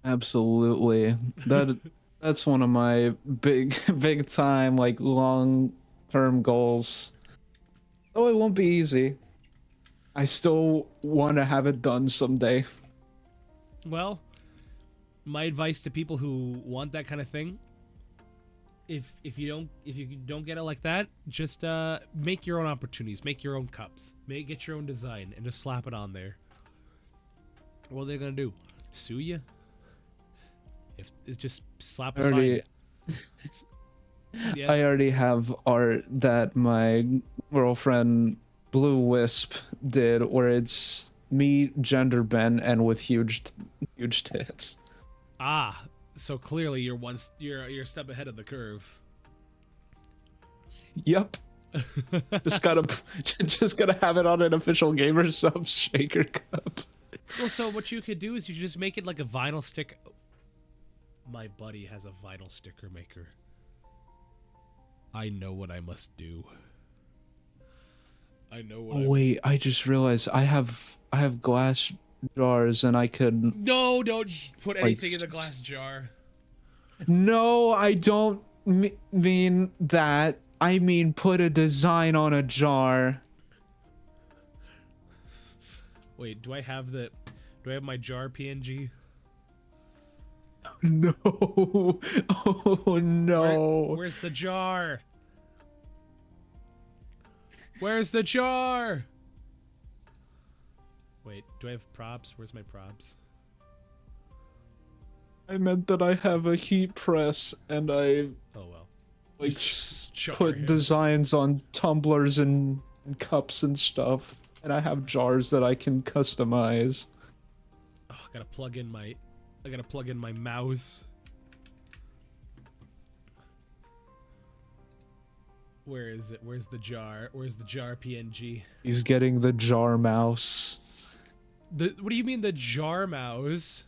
Absolutely. That's one of my big time, like, long-term goals. Oh, it won't be easy. I still want to have it done someday. Well, my advice to people who want that kind of thing, if you don't get it like that, just make your own opportunities, make your own cups, get your own design, and just slap it on there. What are they gonna do? Sue you? If it's just slap a sign. Yeah. I already have art that my girlfriend Blue Wisp did, where it's me gender bent and with huge tits. Ah, so clearly you're a step ahead of the curve. Yep. just gotta have it on an official Gamer Subs shaker cup. Well, so what you could do is you just make it like a vinyl stick. My buddy has a vinyl sticker maker. I know what I must do. I know what. Oh wait, I just realized I have glass jars and I could. No, don't put anything in the glass jar. No, I don't mean that. I mean put a design on a jar. Wait, do I have my jar PNG? No. Oh no. Where's the jar? Where's the jar? Wait, do I have props? Where's my props? I meant that I have a heat press and I like put designs on tumblers and cups and stuff, and I have jars that I can customize. Oh, I gotta plug in my mouse. Where is it? Where's the jar? Where's the jar PNG? He's getting the jar mouse. What do you mean the jar mouse?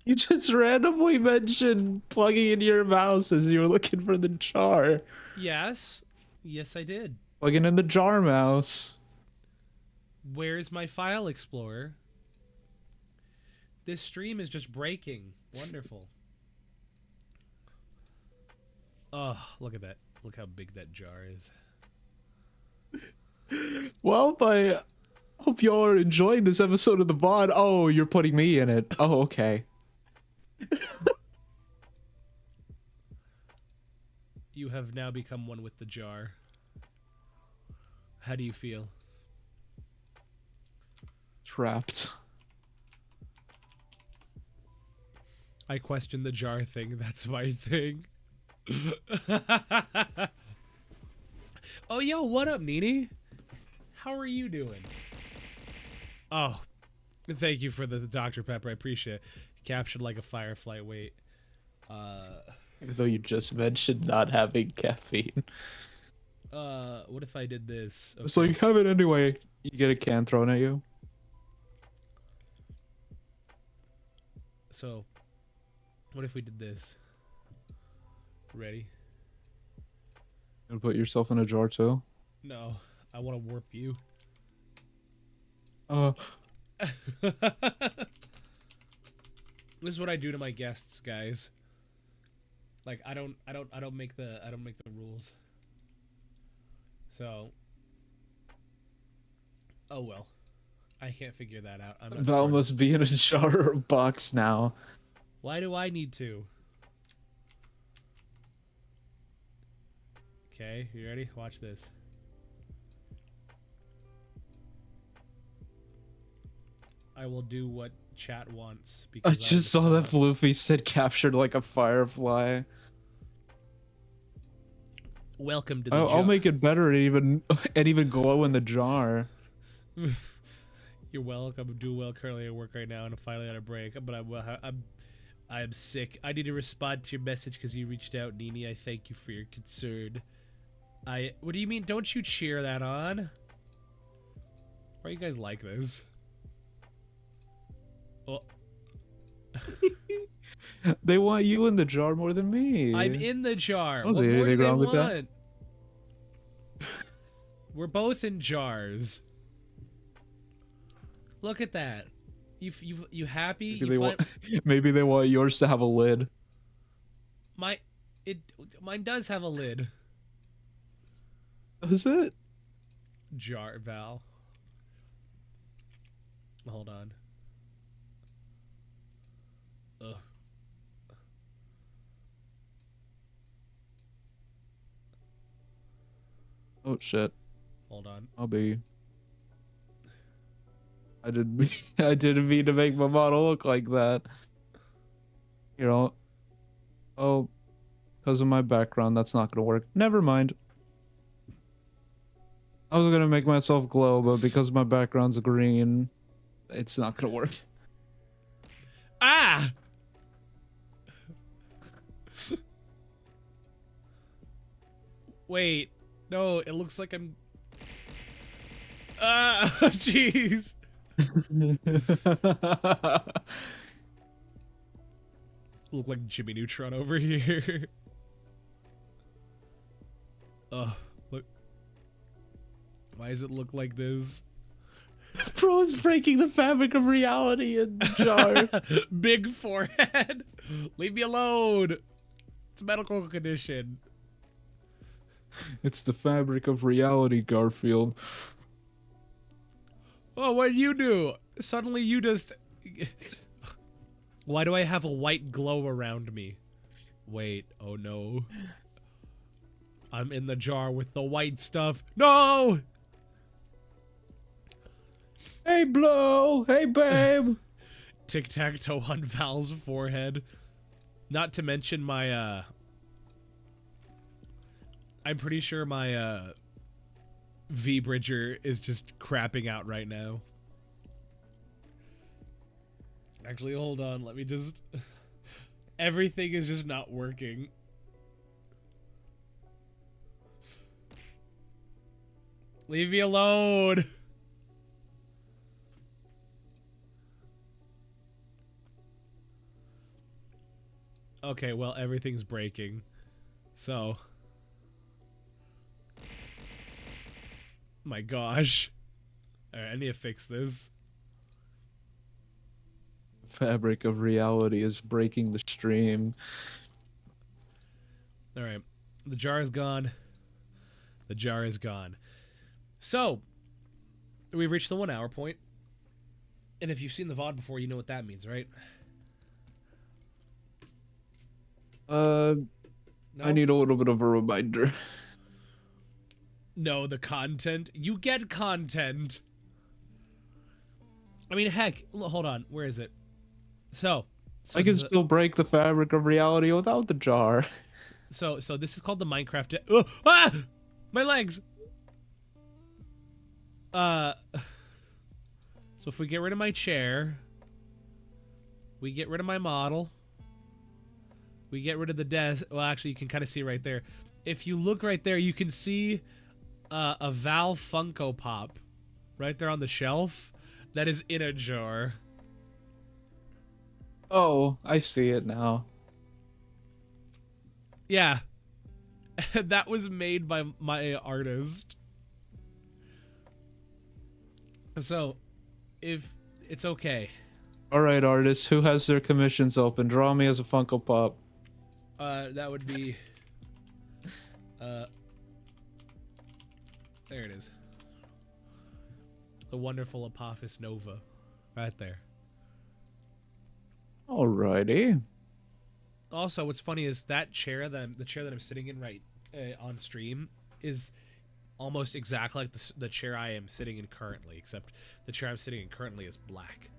You just randomly mentioned plugging in your mouse as you were looking for the jar. Yes. Yes, I did. Plugging in the jar mouse. Where's my file explorer? This stream is just breaking. Wonderful. Oh, look at that. Look how big that jar is. Well, I hope y'all are enjoying this episode of the VOD. Oh, you're putting me in it. Oh, okay. You have now become one with the jar. How do you feel? Trapped. I question the jar thing. That's my thing. Oh, yo, what up, Nini? How are you doing? Oh, thank you for the Dr. Pepper. I appreciate it. Captured like a firefly. Wait. Even though you just mentioned not having caffeine. What if I did this? Okay. So you have it anyway. You get a can thrown at you. So, what if we did this? Ready? And put yourself in a jar too. No, I want to warp you. This is what I do to my guests, guys. Like I don't make the rules. So, oh well, I can't figure that out. I'm not Val smart. must be in a jar or a box now. Why do I need to? Okay, you ready? Watch this. I will do what chat wants because I just saw that Floofy said captured like a firefly. Welcome to the I'll make it better and even glow in the jar. You're welcome. I'm doing well currently at work right now and I'm finally on a break. But I'm sick. I need to respond to your message because you reached out, Nini. I thank you for your concern. What do you mean? Don't you cheer that on? Why are you guys like this? Oh. They want you in the jar more than me. I'm in the jar. What more do they wrong with want? We're both in jars. Look at that. You happy? Maybe they want yours to have a lid. Mine does have a lid. Is it? Jar Val. Hold on. Ugh. Oh shit. Hold on. I didn't mean to make my model look like that. You know. Oh, because of my background, that's not gonna work. Never mind. I was gonna make myself glow, but because my background's green, it's not gonna work. Ah! Wait. No, it looks like I'm... Ah! Jeez! Look like Jimmy Neutron over here. Ugh. Look. Why does it look like this? Bro is breaking the fabric of reality in the jar. Big forehead. Leave me alone. It's a medical condition. It's the fabric of reality, Garfield. Oh, what did you do? Suddenly you just... Why do I have a white glow around me? Wait, oh no. I'm in the jar with the white stuff. No! Hey, Blow! Hey, babe! Tic-tac-toe on Val's forehead. Not to mention my, I'm pretty sure my, V-Bridger is just crapping out right now. Actually, hold on. Let me just... Everything is just not working. Leave me alone! Okay, well, everything's breaking. So... My gosh. Alright, I need to fix this. Fabric of reality is breaking the stream. Alright. The jar is gone. The jar is gone. So, we've reached the 1 hour point. And if you've seen the VOD before, you know what that means, right? No? I need a little bit of a reminder. No, the content. You get content. I mean, heck, hold on. Where is it? So I can still break the fabric of reality without the jar. So this is called the Minecraft. Oh, ah! My legs. So if we get rid of my chair, we get rid of my model, we get rid of the desk. Well, actually, you can kind of see right there. If you look right there, you can see a Val Funko Pop right there on the shelf that is in a jar. Oh, I see it now. Yeah. That was made by my artist. So, if it's okay. All right, artists, who has their commissions open? Draw me as a Funko Pop. That would be... there it is. The wonderful Apophis Nova. Right there. Alrighty. Also, what's funny is that chair the chair that I'm sitting in right on stream is almost exactly like the chair I am sitting in currently, except the chair I'm sitting in currently is black.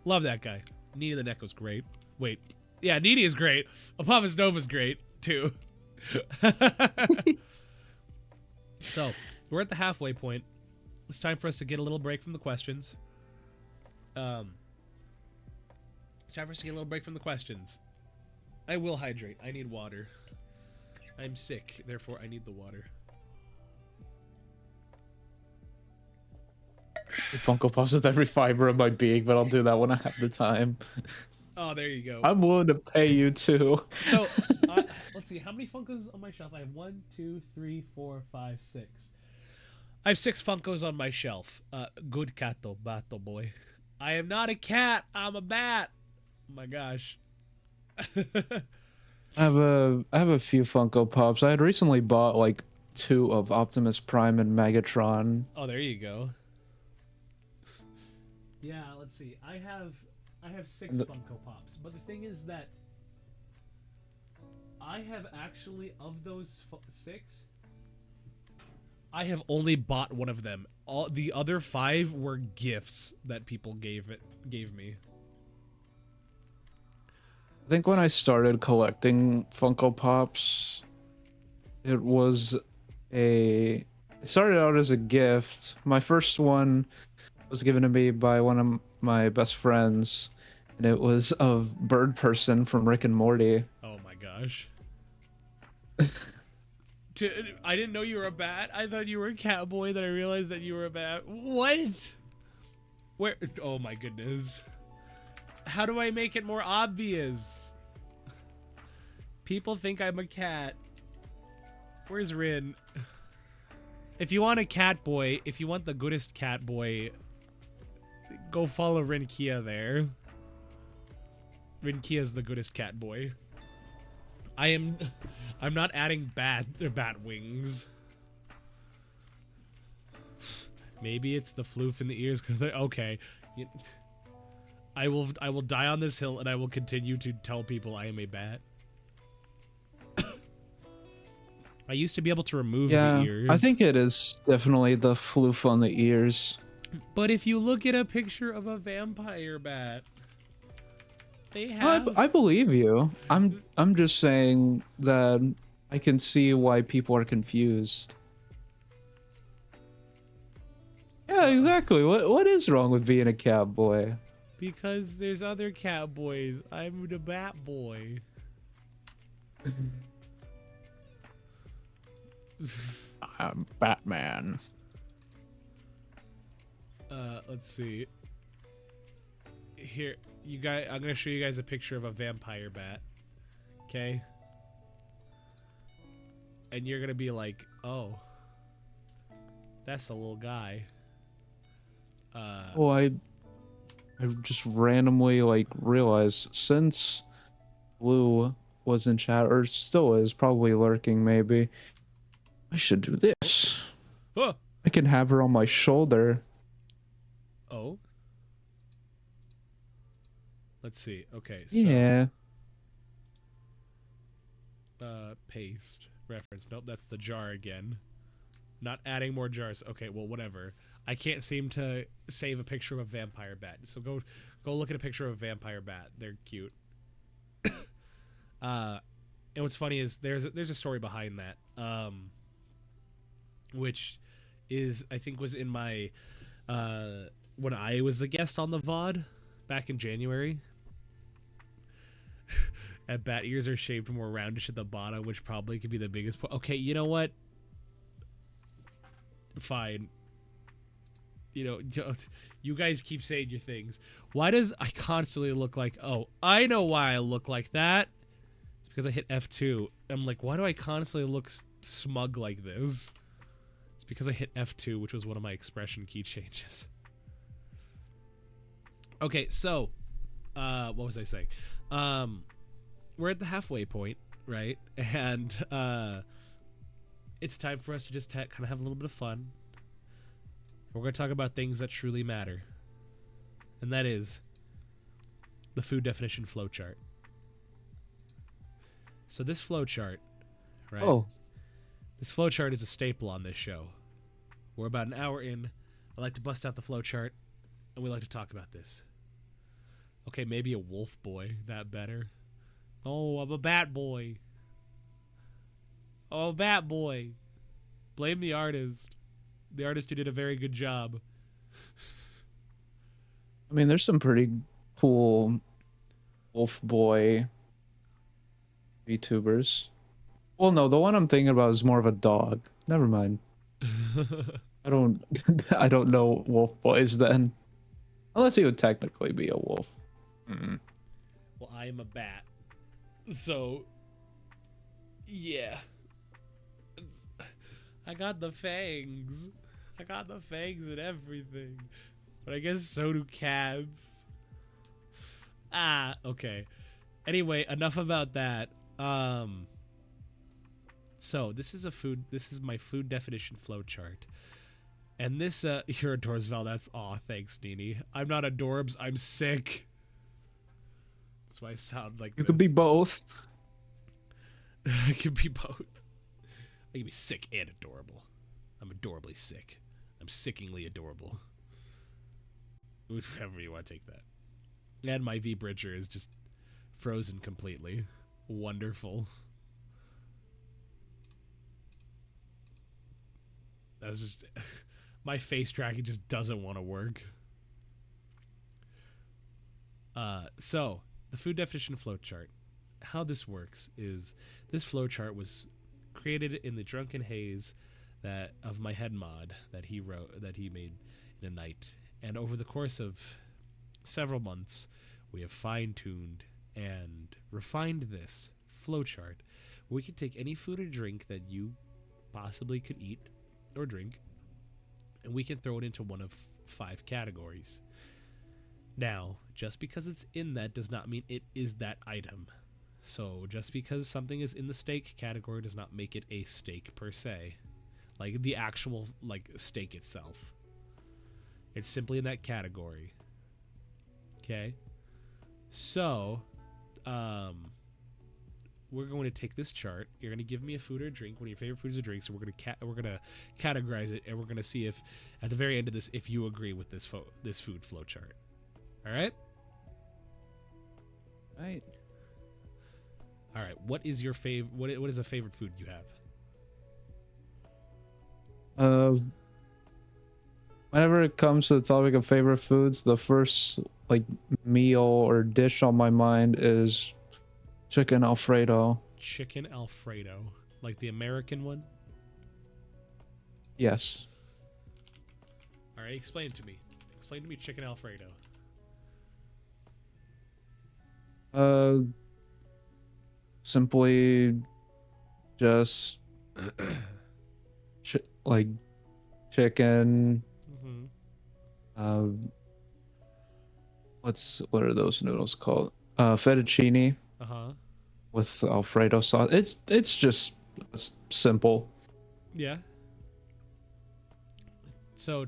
Love that guy. Needy the Neck was great. Wait. Yeah, Needy is great. Apophis Nova's great, too. So, we're at the halfway point. It's time for us to get a little break from the questions. It's time for us to get a little break from the questions. I will hydrate. I need water. I'm sick, therefore I need the water. Funko Pops with every fiber of my being, but I'll do that when I have the time. Oh, there you go. I'm willing to pay you too. So, let's see. How many Funkos on my shelf? I have 1, 2, 3, 4, 5, 6. I have 6 Funkos on my shelf. Good cato, bato boy. I am not a cat. I'm a bat. Oh my gosh. I have a few Funko Pops. I had recently bought like 2 of Optimus Prime and Megatron. Oh, there you go. Yeah, let's see. I have 6 Funko Pops, but the thing is that I have actually, of those 6, I have only bought one of them. All the other 5 were gifts that people gave me. I think when I started collecting Funko Pops, it started out as a gift. My first one was given to me by one of my best friends, and it was of Bird Person from Rick and Morty. Oh my gosh. I didn't know you were a bat. I thought you were a cat boy, then I realized that you were a bat. What? Where? Oh my goodness. How do I make it more obvious? People think I'm a cat. Where's Rin? If you want a cat boy, if you want the goodest cat boy, go follow Rinkia there. Rinkia's the goodest cat boy. I'm not adding bat wings. Maybe it's the floof in the ears because okay. I will die on this hill and I will continue to tell people I am a bat. I used to be able to remove the ears. I think it is definitely the floof on the ears. But if you look at a picture of a vampire bat, they have... I believe you. I'm just saying that I can see why people are confused. Yeah, exactly. What is wrong with being a cat boy? Because there's other cat boys. I'm the bat boy. I'm Batman. Let's see. Here, you guys. I'm gonna show you guys a picture of a vampire bat. Okay. And you're gonna be like, "Oh, that's a little guy." Well, I just randomly like realized since Blue was in chat or still is probably lurking, maybe I should do this. Oh. I can have her on my shoulder. Oh. Let's see. Okay. So, yeah. Paste reference. Nope, that's the jar again. Not adding more jars. Okay, well, whatever. I can't seem to save a picture of a vampire bat. So go look at a picture of a vampire bat. They're cute. And what's funny is there's a story behind that. Which is I think was in my when I was the guest on the VOD back in January. And bat ears are shaped more roundish at the bottom, which probably could be the biggest point. Okay, you know what? Fine. You know, you guys keep saying your things. Why does I constantly look like... Oh, I know why I look like that. It's because I hit F2. I'm like, why do I constantly look smug like this? It's because I hit F2, which was one of my expression key changes. Okay, so, what was I saying? We're at the halfway point, right? And it's time for us to just kind of have a little bit of fun. We're going to talk about things that truly matter. And that is the food definition flowchart. So this flowchart, right? Oh. This flowchart is a staple on this show. We're about an hour in. I like to bust out the flowchart, and we like to talk about this. Okay, maybe a wolf boy. That better. Oh, I'm a bat boy. Oh, bat boy. Blame the artist. The artist who did a very good job. I mean, there's some pretty cool wolf boy VTubers. Well, no, the one I'm thinking about is more of a dog. Never mind. I don't I don't know wolf boys then. Unless he would technically be a wolf. Mm. Well, I am a bat. So, yeah. I got the fangs. I got the fangs and everything. But I guess so do cats. Ah, okay. Anyway, enough about that. So this is my food definition flowchart. And this, you're a Dorsval, that's, aw, thanks, Nini. I'm not adorbs, I'm sick. That's why I sound like You could be both. I could be both. I can be sick and adorable. I'm adorably sick. I'm sickingly adorable. However you want to take that. And my V-Bridger is just frozen completely. Wonderful. That's just... my face tracking just doesn't want to work. So, the food definition flowchart. How this works is this flowchart was created in the drunken haze of my head mod that he made in a night. And over the course of several months, we have fine-tuned and refined this flowchart. We can take any food or drink that you possibly could eat or drink, and we can throw it into one of 5 categories. Now, just because it's in that does not mean it is that item. So just because something is in the steak category does not make it a steak per se. Like the actual steak itself. It's simply in that category. Okay? So, we're going to take this chart. You're going to give me a food or a drink, one of your favorite foods or drinks, and we're going to categorize it, and we're going to see if at the very end of this if you agree with this food flow chart. All right? Right. All right. What is your what is a favorite food you have? Whenever it comes to the topic of favorite foods, the first meal or dish on my mind is chicken Alfredo. Chicken Alfredo, like the American one? Yes. All right, explain it to me. Explain to me chicken Alfredo. Simply just chicken. Mm-hmm. What are those noodles called? Fettuccine. With Alfredo sauce. It's just simple. Yeah. So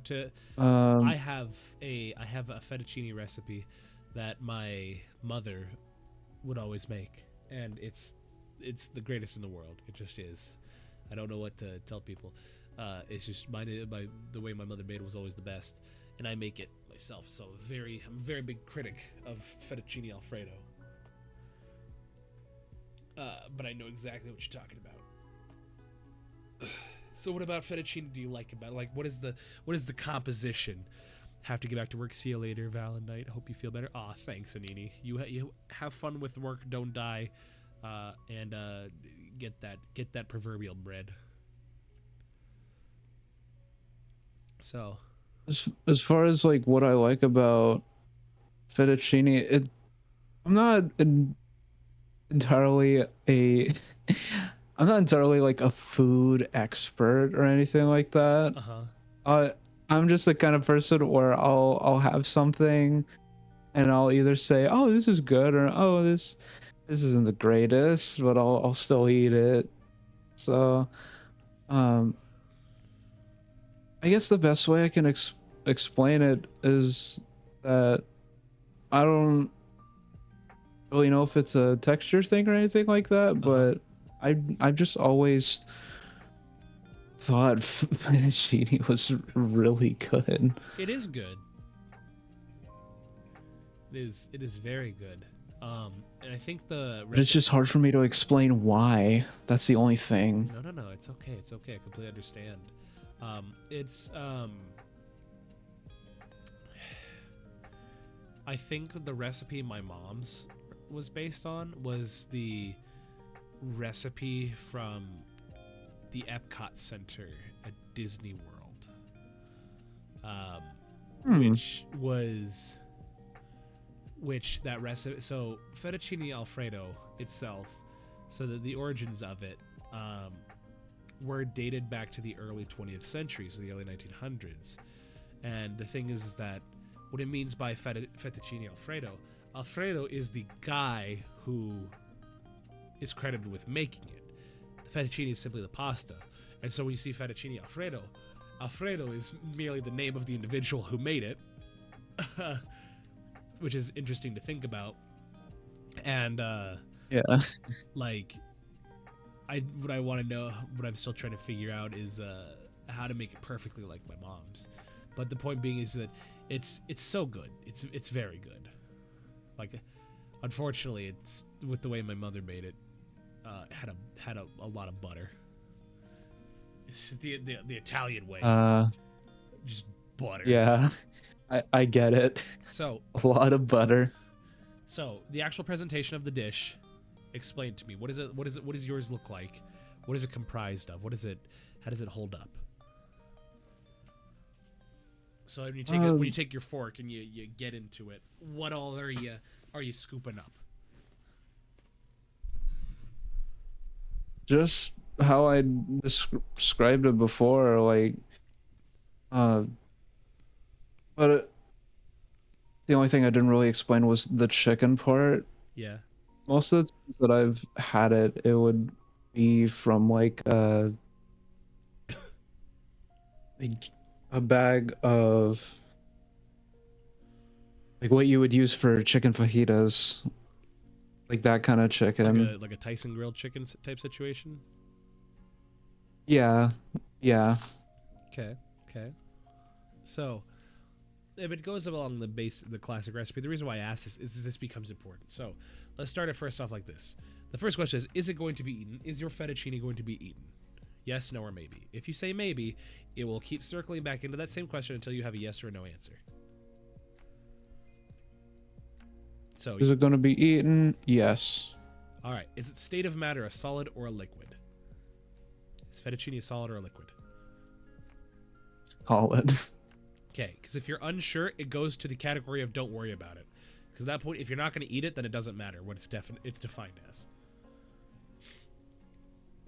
I have a fettuccine recipe that my mother would always make, and it's the greatest in the world. It just is. I don't know what to tell people. It's just the way my mother made it was always the best, and I make it myself. So I'm a very big critic of fettuccine Alfredo. But I know exactly what you're talking about. So what about fettuccine do you like about it? Like what is the composition? Have to get back to work. See you later, Valentine. Hope you feel better. Aw, thanks, Anini. You have fun with work. Don't die, and get that proverbial bread. So, as far as what I like about fettuccine, I'm not entirely a I'm not entirely like a food expert or anything like that. Uh-huh. Uh, I'm just the kind of person where I'll have something and I'll either say, "Oh, this is good," or "Oh, this isn't the greatest," but I'll still eat it. So, um, I guess the best way I can explain it is that I don't really know if it's a texture thing or anything like that, Uh-huh. but I've just always thought fettuccine was really good. It is good. It is very good. And I think the But it's recipe. just hard for me to explain why. That's the only thing. No, no, no. It's okay. It's okay. I completely understand. It's I think the recipe my mom's was based on was the recipe from the Epcot Center at Disney World, Hmm. which that recipe. So fettuccine alfredo itself, so that the origins of it were dated back to the early 20th century, so the early 1900s. And the thing is that what it means by fettuccine alfredo, Alfredo is the guy who is credited with making it. The fettuccine is simply the pasta. And so when you see fettuccine Alfredo, Alfredo is merely the name of the individual who made it, which is interesting to think about. And Yeah. like, what I want to know, what I'm still trying to figure out is how to make it perfectly like my mom's. But the point being is that it's so good. It's very good. Like, unfortunately, it's with the way my mother made it. Had a lot of butter. It's just the Italian way, Uh, just butter. yeah. I get it. So A lot of butter. the actual presentation of the dish, explain to me. What is it? What is it? What does yours look like? What is it comprised of? What is it? How does it hold up? So when you take your fork and you get into it, what all are you scooping up? Just how I described it before, like, uh, but the only thing I didn't really explain was the chicken part. Yeah. Most of the times that I've had it, it would be from like a bag of like what you would use for chicken fajitas, like that kind of chicken. Like a Tyson grilled chicken type situation. Yeah, yeah. Okay. Okay. So if it goes along the classic recipe, the reason why I ask this becomes important. So let's start it first off like this. The first question is it going to be eaten? Is your fettuccine going to be eaten? Yes, no, or maybe. If you say maybe, it will keep circling back into that same question until you have a yes or no answer. So, Is it going to be eaten? Yes. all right. Is it state of matter a solid or a liquid? Is fettuccine a solid or a liquid? Call it. Okay, because if you're unsure, it goes to the category of don't worry about it. Because at that point, if you're not going to eat it, then it doesn't matter what it's defined as.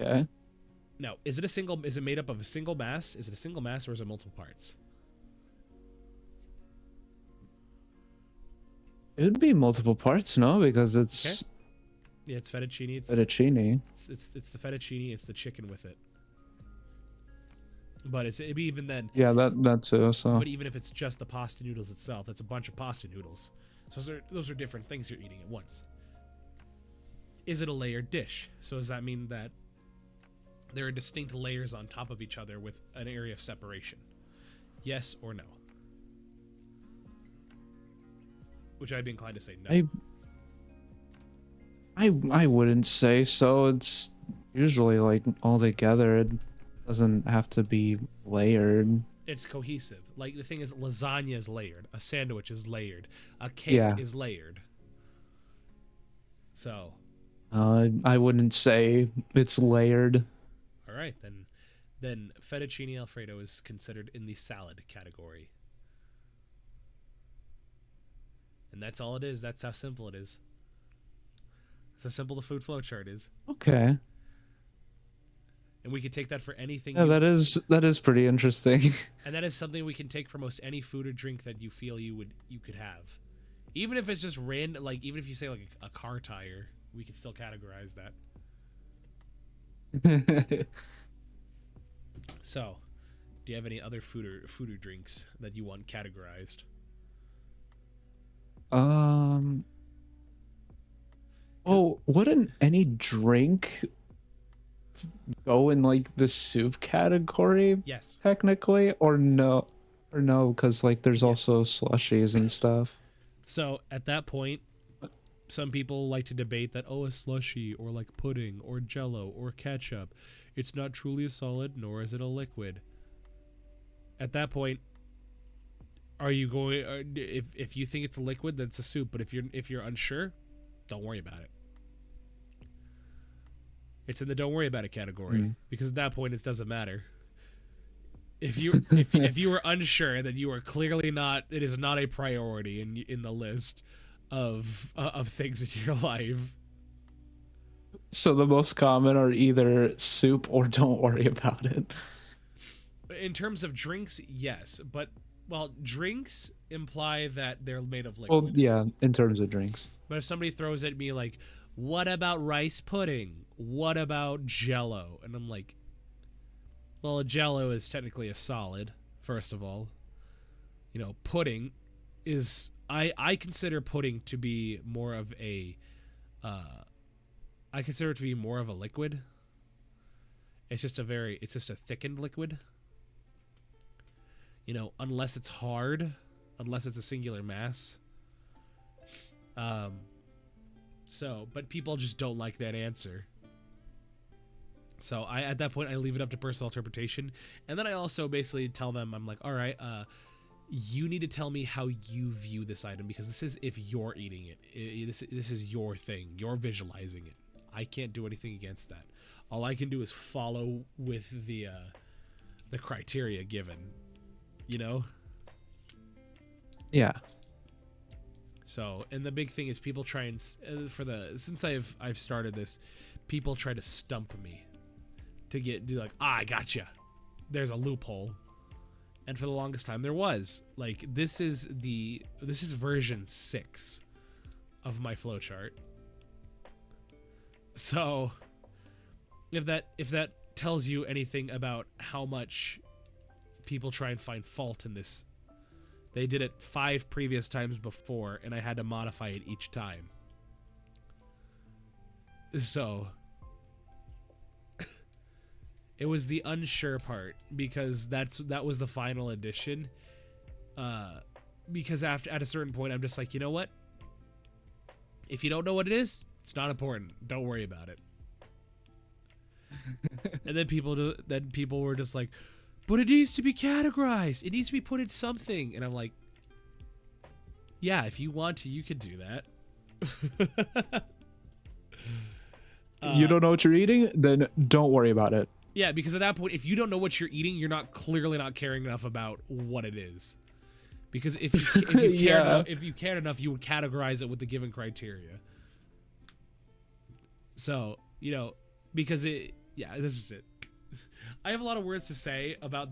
Okay. Now, is it made up of a single mass? Is it a single mass or is it multiple parts? It would be multiple parts, no? Because it's Okay. Yeah, it's fettuccine. fettuccine. It's the fettuccine. It's the chicken with it. But it'd be even then. Yeah, that too. So But even if it's just the pasta noodles itself, that's a bunch of pasta noodles. So those are different things you're eating at once. Is it a layered dish? So does that mean that there are distinct layers on top of each other with an area of separation? Yes or no? Which I'd be inclined to say no. I wouldn't say so. It's usually like all together. It doesn't have to be layered. It's cohesive. Like the thing is, lasagna is layered. A sandwich is layered. A cake Yeah. is layered. So, I wouldn't say it's layered. all right, then fettuccine alfredo is considered in the salad category. And that's all it is. That's how simple it is. That's how simple the food flow chart is. Okay. And we can take that for anything. Yeah, that is pretty interesting. And that is something we can take for most any food or drink that you feel you could have. Even if it's just random, like even if you say like a car tire, we can still categorize that. So, do you have any other food or drinks that you want categorized? Oh, wouldn't any drink go in like the soup category? Yes. Technically, or no, because like there's also slushies and stuff. So at that point, some people like to debate that, oh, a slushie or like pudding or jello or ketchup, it's not truly a solid, nor is it a liquid. At that point, are you going? If you think it's a liquid, then it's a soup. But if you're unsure, don't worry about it. It's in the don't worry about it category because at that point it doesn't matter. If you were unsure, then you are clearly not. It is not a priority in the list of things in your life. So the most common are either soup or don't worry about it. In terms of drinks, yes, but well, drinks imply that they're made of liquid. Well, yeah, in terms of drinks. But if somebody throws at me like, "What about rice pudding? What about Jello?" and I'm like, well, a Jello is technically a solid, first of all. You know, pudding is... I consider pudding to be more of a... I consider it to be more of a liquid. It's just a thickened liquid. You know, unless it's hard, unless it's a singular mass. But people just don't like that answer. So at that point, I leave it up to personal interpretation. And then I also basically tell them, I'm like, all right, you need to tell me how you view this item, because this is if you're eating it. This is your thing. You're visualizing it. I can't do anything against that. All I can do is follow with the criteria given, you know? Yeah. So, and the big thing is people try and, since I've started this, people try to stump me. To do like, I gotcha. There's a loophole. And for the longest time there was. Like, this is version 6 of my flowchart. So if that tells you anything about how much people try and find fault in this, they did it 5 previous times before, and I had to modify it each time. So it was the unsure part, because that was the final edition. Because at a certain point, I'm just like, you know what? If you don't know what it is, it's not important. Don't worry about it. And then people were just like, but it needs to be categorized. It needs to be put in something. And I'm like, yeah, if you want to, you could do that. You don't know what you're eating? Then don't worry about it. Yeah, because at that point, if you don't know what you're eating, you're not clearly not caring enough about what it is. Because if you cared enough, you would categorize it with the given criteria. So, you know, because this is it. I have a lot of words to say about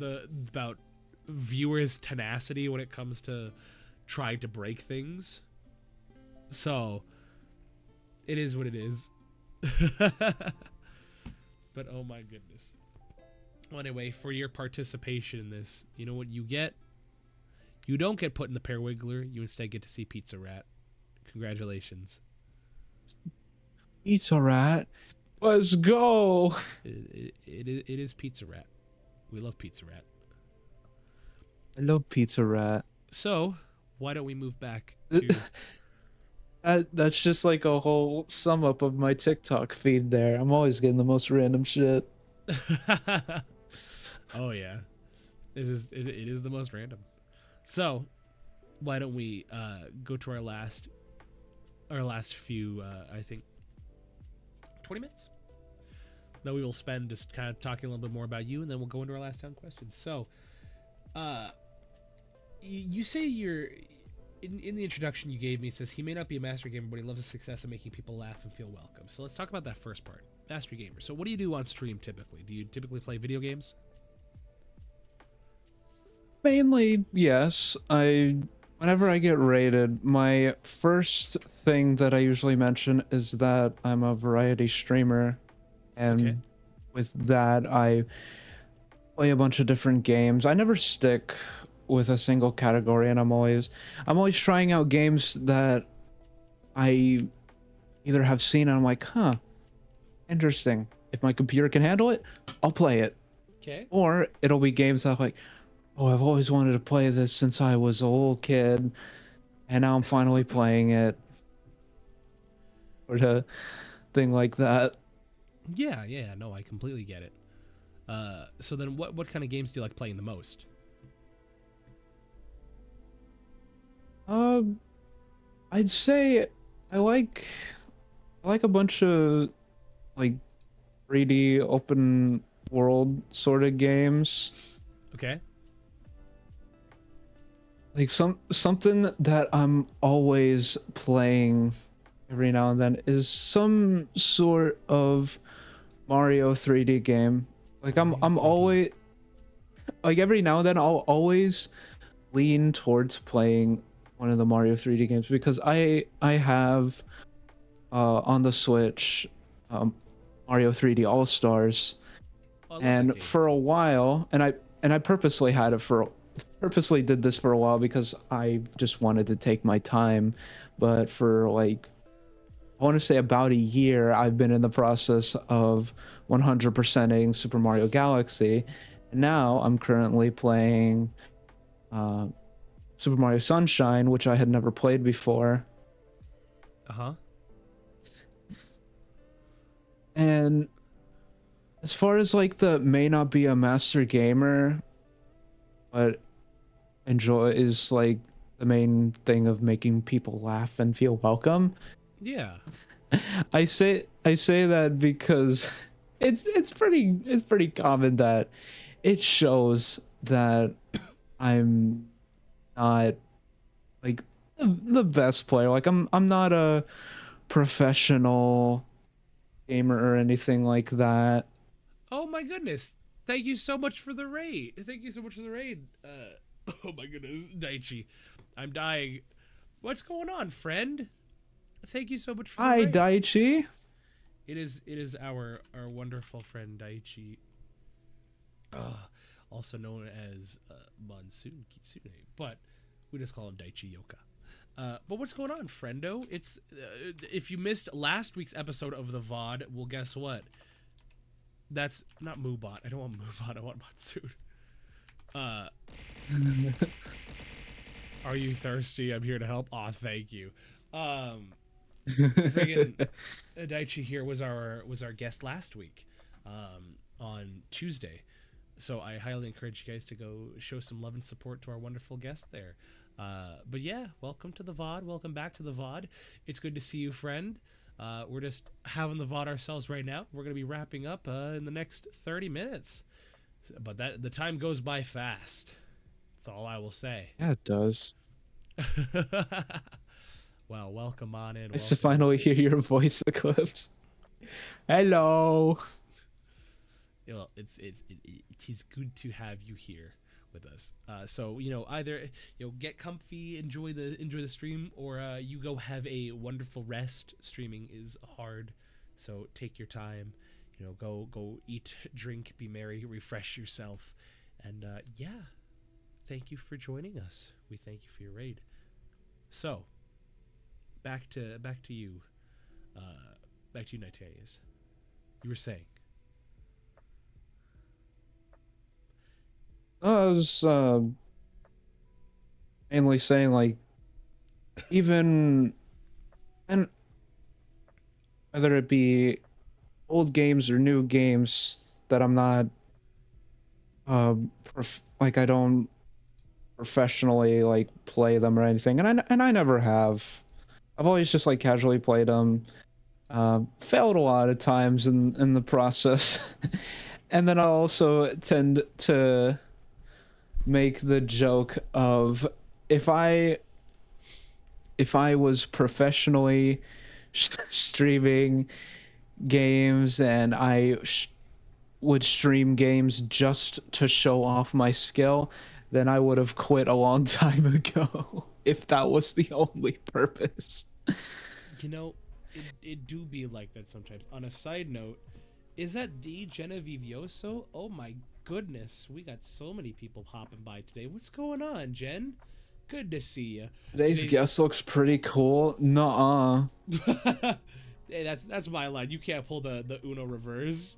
viewers' tenacity when it comes to trying to break things. So, it is what it is. But oh my goodness. Well, anyway, for your participation in this, you know what you get? You don't get put in the Pear Wiggler. You instead get to see Pizza Rat. Congratulations. Pizza Rat. Let's go. It is Pizza Rat. We love Pizza Rat. I love Pizza Rat. So, why don't we move back to... That's just like a whole sum up of my TikTok feed there. I'm always getting the most random shit. Oh yeah, it is the most random. So why don't we go to our last few I think 20 minutes that we will spend just kind of talking a little bit more about you, and then we'll go into our last 10 questions. So you say in the introduction you gave me, it says he may not be a master gamer, but he loves the success of making people laugh and feel welcome. So let's talk about that first part. Master gamer. So what do you do on stream typically? Do you typically play video games? Mainly, yes. Whenever I get rated, my first thing that I usually mention is that I'm a variety streamer, and Okay. with that, I play a bunch of different games. I never stick with a single category, and I'm always trying out games that I either have seen and I'm like, huh, interesting. If my computer can handle it, I'll play it. Okay. Or it'll be games that I'm like, oh, I've always wanted to play this since I was a little kid, and now I'm finally playing it. Or a thing like that. Yeah. No, I completely get it. So then, what kind of games do you like playing the most? Um, I'd say I like a bunch of like 3D open world sort of games. Okay. Like something that I'm always playing every now and then is some sort of Mario 3D game. Like I'm Mario I'm 3D. always like every now and then I'll always lean towards playing one of the Mario 3D games because I have on the Switch um, Mario 3D All Stars, Oh, I love that and game. for a while, and I purposely did this for a while because I just wanted to take my time, but for like I want to say about a year, I've been in the process of 100%ing Super Mario Galaxy, and now I'm currently playing uh, Super Mario Sunshine, which I had never played before. Uh huh. And as far as like the may not be a master gamer, but enjoy is like the main thing of making people laugh and feel welcome. Yeah. I say that because it's pretty common that it shows that I'm not like the best player. Like I'm not a professional gamer or anything like that. Oh my goodness. Thank you so much for the raid. Thank you so much for the raid. Oh my goodness, Daichi. I'm dying. What's going on, friend? Thank you so much for the Hi, raid. Daichi. It is our wonderful friend Daichi. Also known as Monsoon Kitsune, but we just call him Daichi Yoka. But what's going on, friendo? It's if you missed last week's episode of the VOD, well, guess what? That's not Moobot. I don't want Moobot. I want Monsoon. Are you thirsty? I'm here to help. Aw, thank you. Friggin' Daichi here was our guest last week, on Tuesday. So I highly encourage you guys to go show some love and support to our wonderful guest there. But yeah, welcome to the VOD. Welcome back to the VOD. It's good to see you, friend. We're just having the VOD ourselves right now. We're gonna be wrapping up in the next 30 minutes, but that the time goes by fast. That's all I will say. Yeah, it does. Well, welcome on in. Nice to Welcome on finally in. hear your voice, Eclipse. Hello. Well, it is good to have you here with us. So either get comfy, enjoy the stream, or you go have a wonderful rest. Streaming is hard, so take your time. Go eat, drink, be merry, refresh yourself, and yeah, thank you for joining us. We thank you for your raid. So back to you, Nightanius. You were saying. I was mainly saying like even and whether it be old games or new games that I'm not like I don't professionally like play them or anything, and I never have. I've always just like casually played them. Failed a lot of times in the process, and then I also tend to make the joke of if I if I was professionally streaming games and would stream games just to show off my skill, then I would have quit a long time ago if that was the only purpose. You know, it do be like that sometimes. On a side note, is that the Genevivioso? Oh my goodness, we got so many people hopping by today. What's going on, Jen? Good to see you. Today's guest looks pretty cool. Nuh-uh. Hey, that's my line. You can't pull the Uno reverse.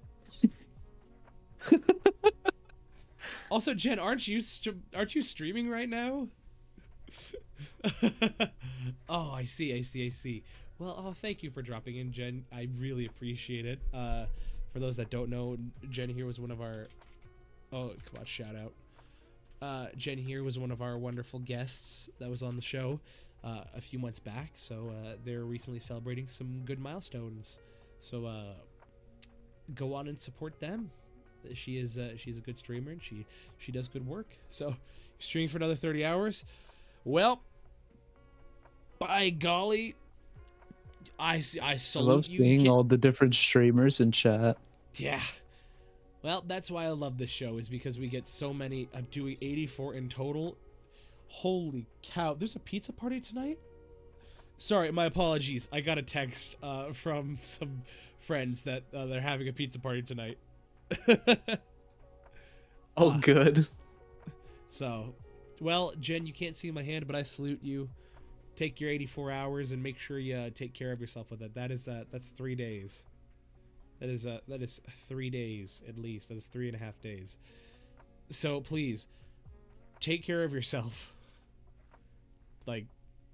Also, Jen, aren't you streaming right now? Oh, I see. Well, oh, thank you for dropping in, Jen. I really appreciate it. For those that don't know, Jen here was one of our... Oh, come on, shout out. Jen here was one of our wonderful guests that was on the show a few months back. So they're recently celebrating some good milestones. So go on and support them. She's a good streamer and she does good work. So streaming for another 30 hours. Well, by golly, I salute you. I love seeing all the different streamers in chat. Yeah. Well, that's why I love this show, is because we get so many. I'm doing 84 in total. Holy cow. There's a pizza party tonight? Sorry, my apologies. I got a text from some friends that they're having a pizza party tonight. Oh, good. So, well, Jen, you can't see my hand, but I salute you. Take your 84 hours and make sure you take care of yourself with it. That's 3 days. That is 3 days at least. That is 3.5 days. So please take care of yourself. Like,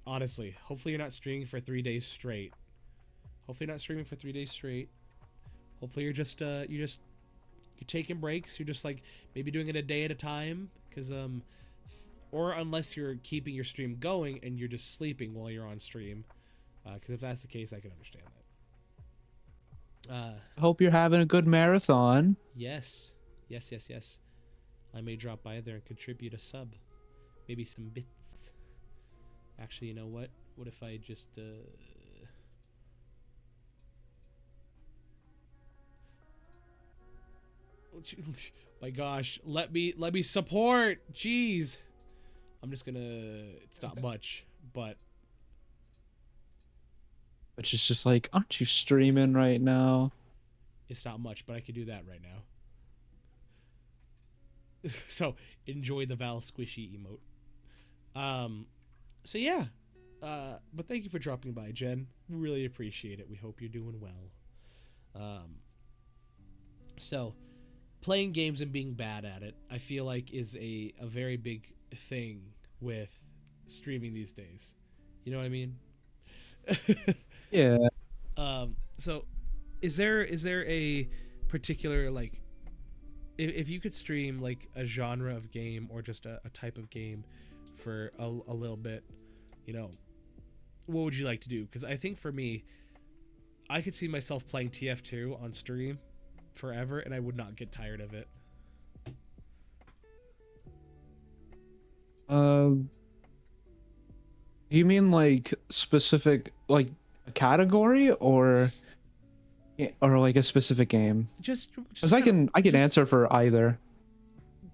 honestly, hopefully you're not streaming for 3 days straight. Hopefully you're not streaming for 3 days straight. Hopefully you're taking breaks. You're just like maybe doing it a day at a time, because or unless you're keeping your stream going and you're just sleeping while you're on stream, because if that's the case, I can understand that. I hope you're having a good marathon. Yes. I may drop by there and contribute a sub, maybe some bits. Actually, you know what? What if I just my gosh, let me support. Jeez. I'm just gonna, it's not much, but Which is just like, aren't you streaming right now? it's not much, but I can do that right now. So enjoy the Val squishy emote. So yeah, but thank you for dropping by, Jen. We really appreciate it. We hope you're doing well. So playing games and being bad at it, I feel like, is a very big thing with streaming these days. You know what I mean? Yeah. So is there a particular, like, if you could stream like a genre of game or just a type of game for a little bit, you know, what would you like to do? Because I think for me, I could see myself playing TF2 on stream forever and I would not get tired of it. You mean like specific, like a category, or like a specific game? Just Because I can answer for either.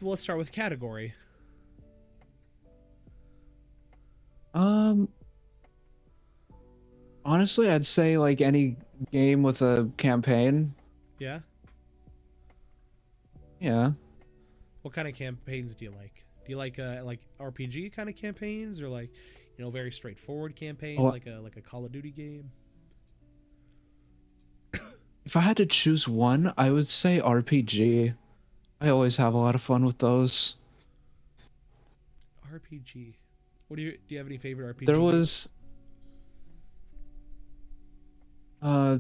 Let's start with category. Honestly, I'd say like any game with a campaign. Yeah. Yeah. What kind of campaigns do you like? Do you like RPG kind of campaigns, or like, you know, very straightforward campaigns, like a Call of Duty game? If I had to choose one, I would say RPG. I always have a lot of fun with those. RPG. Do you have any favorite RPG? There was I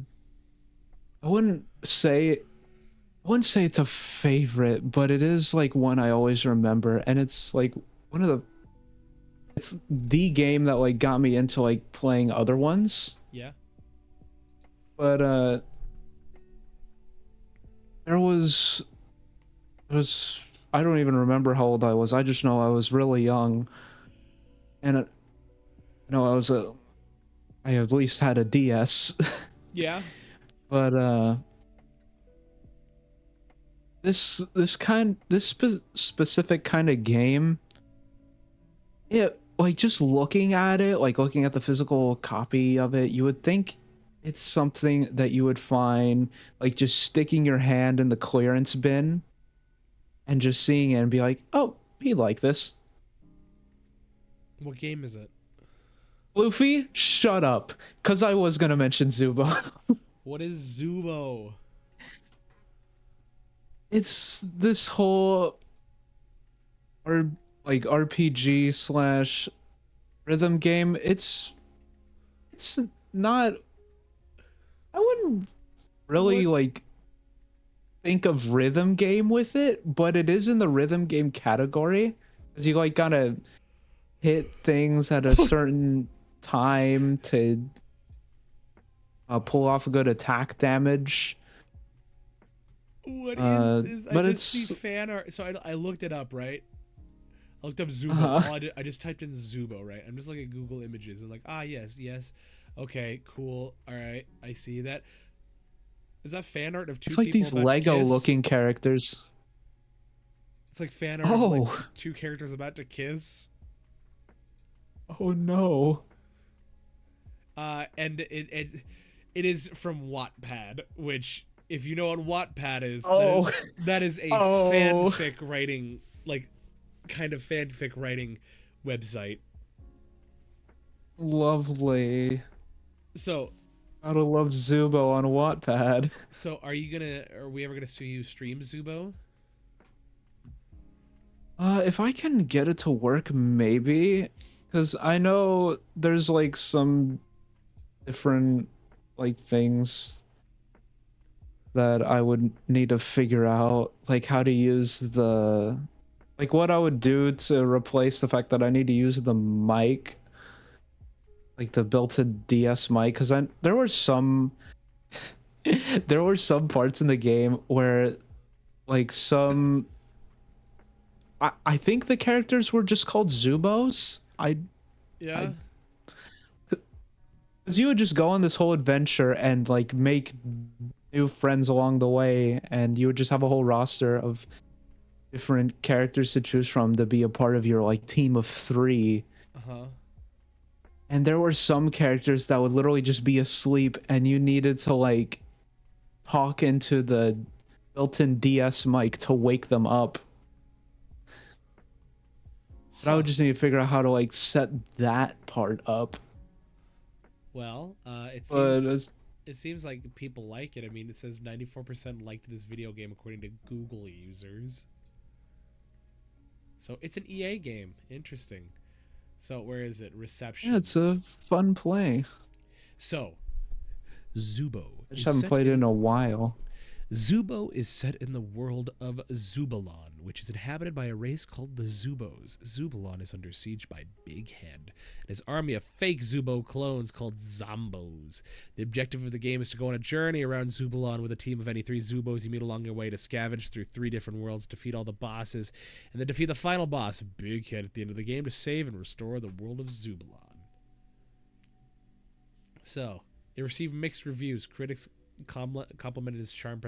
wouldn't say it's a favorite, but it is like one I always remember, and it's like it's the game that like got me into like playing other ones. Yeah. But there was I don't even remember how old I was. I just know I was really young, and know I at least had a DS. Yeah. But this specific kind of game, it, like, just looking at it, like looking at the physical copy of it, you would think it's something that you would find like just sticking your hand in the clearance bin and just seeing it and be like, oh, he'd like this. What game is it? Luffy, shut up, because I was gonna mention Zubo. What is Zubo? It's this whole RPG slash rhythm game. It's not, I wouldn't really like think of rhythm game with it, but it is in the rhythm game category, because you like gotta hit things at a certain time to pull off a good attack damage. What is this? But I it's just see fan art. So I looked it up, right? I looked up Zubo. I just typed in Zubo, right? I'm just looking at Google Images and like, yes. Okay, cool. All right, I see that. Is that fan art of two? It's like people these about Lego to kiss? looking characters. It's like fan art of like two characters about to kiss. Oh no. And it is from Wattpad, which, if you know what Wattpad is, that is a fanfic writing, like, kind of fanfic writing website. Lovely. So, gotta love Zubo on Wattpad. So, are we ever gonna see you stream Zubo? If I can get it to work, maybe, because I know there's like some different like things that I would need to figure out, like how to use like what I would do to replace the fact that I need to use the mic, like the built-in DS mic, because there were some parts in the game where like I think the characters were just called Zubos. Yeah. Because you would just go on this whole adventure and like make new friends along the way, and you would just have a whole roster of different characters to choose from to be a part of your like team of 3. And there were some characters that would literally just be asleep, and you needed to like talk into the built-in DS mic to wake them up. But I would just need to figure out how to like set that part up. Well, it seems like people like it. I mean, it says 94% liked this video game according to Google users. So it's an EA game. Interesting. So where is it? Reception. Yeah, it's a fun play. So, Zubo. I just haven't played it in a while. Zubo is set in the world of Zubalon, which is inhabited by a race called the Zubos. Zubalon is under siege by Big Head and his army of fake Zubo clones called Zombos. The objective of the game is to go on a journey around Zubalon with a team of any 3 Zubos you meet along your way to scavenge through 3 different worlds, defeat all the bosses, and then defeat the final boss, Big Head, at the end of the game to save and restore the world of Zubalon. So, it received mixed reviews. Critics complimented his charming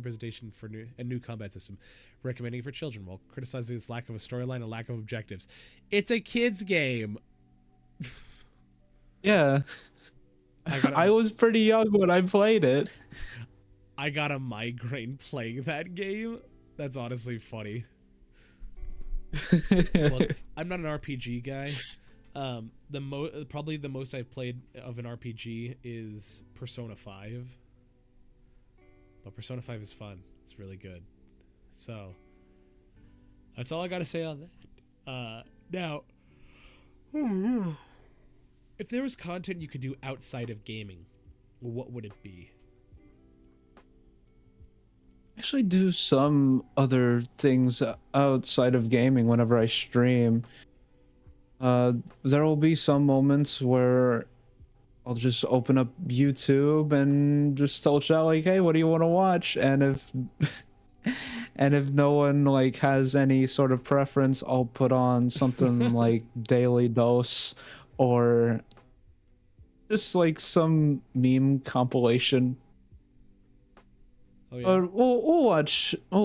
presentation for new combat system, recommending it for children, while criticizing its lack of a storyline and lack of objectives. It's a kid's game. Yeah. I was pretty young when I played it. I got a migraine playing that game. That's honestly funny. Look, I'm not an RPG guy. Probably the most I've played of an RPG is Persona 5. But Persona 5 is fun. It's really good. So, that's all I gotta say on that. Now, if there was content you could do outside of gaming, what would it be? Actually do some other things outside of gaming whenever I stream. There will be some moments where I'll just open up YouTube and just tell chat like, hey, what do you want to watch? And if no one like has any sort of preference, I'll put on something like Daily Dose or just like some meme compilation. Oh yeah. Or we'll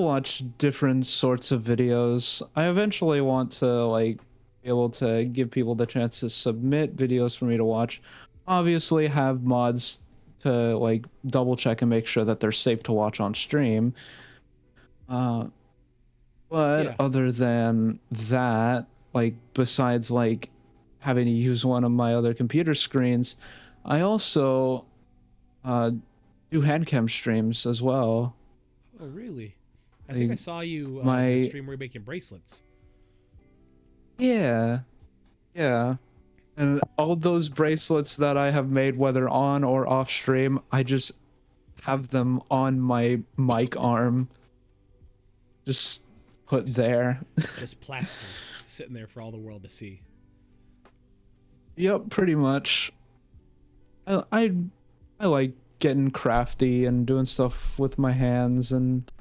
watch different sorts of videos. I eventually want to like be able to give people the chance to submit videos for me to watch. Obviously have mods to like double check and make sure that they're safe to watch on stream. But Yeah. other than that, like besides like having to use one of my other computer screens, I also uh do handcam streams as well. Oh really? I think I Like saw you in a my stream where you're making bracelets. yeah, yeah. And all those bracelets that I have made, whether on or off stream, I just have them on my mic arm, just put Just there. just plastered, sitting there for all the world to see. Yep, pretty much. I, I I like getting crafty and doing stuff with my hands, and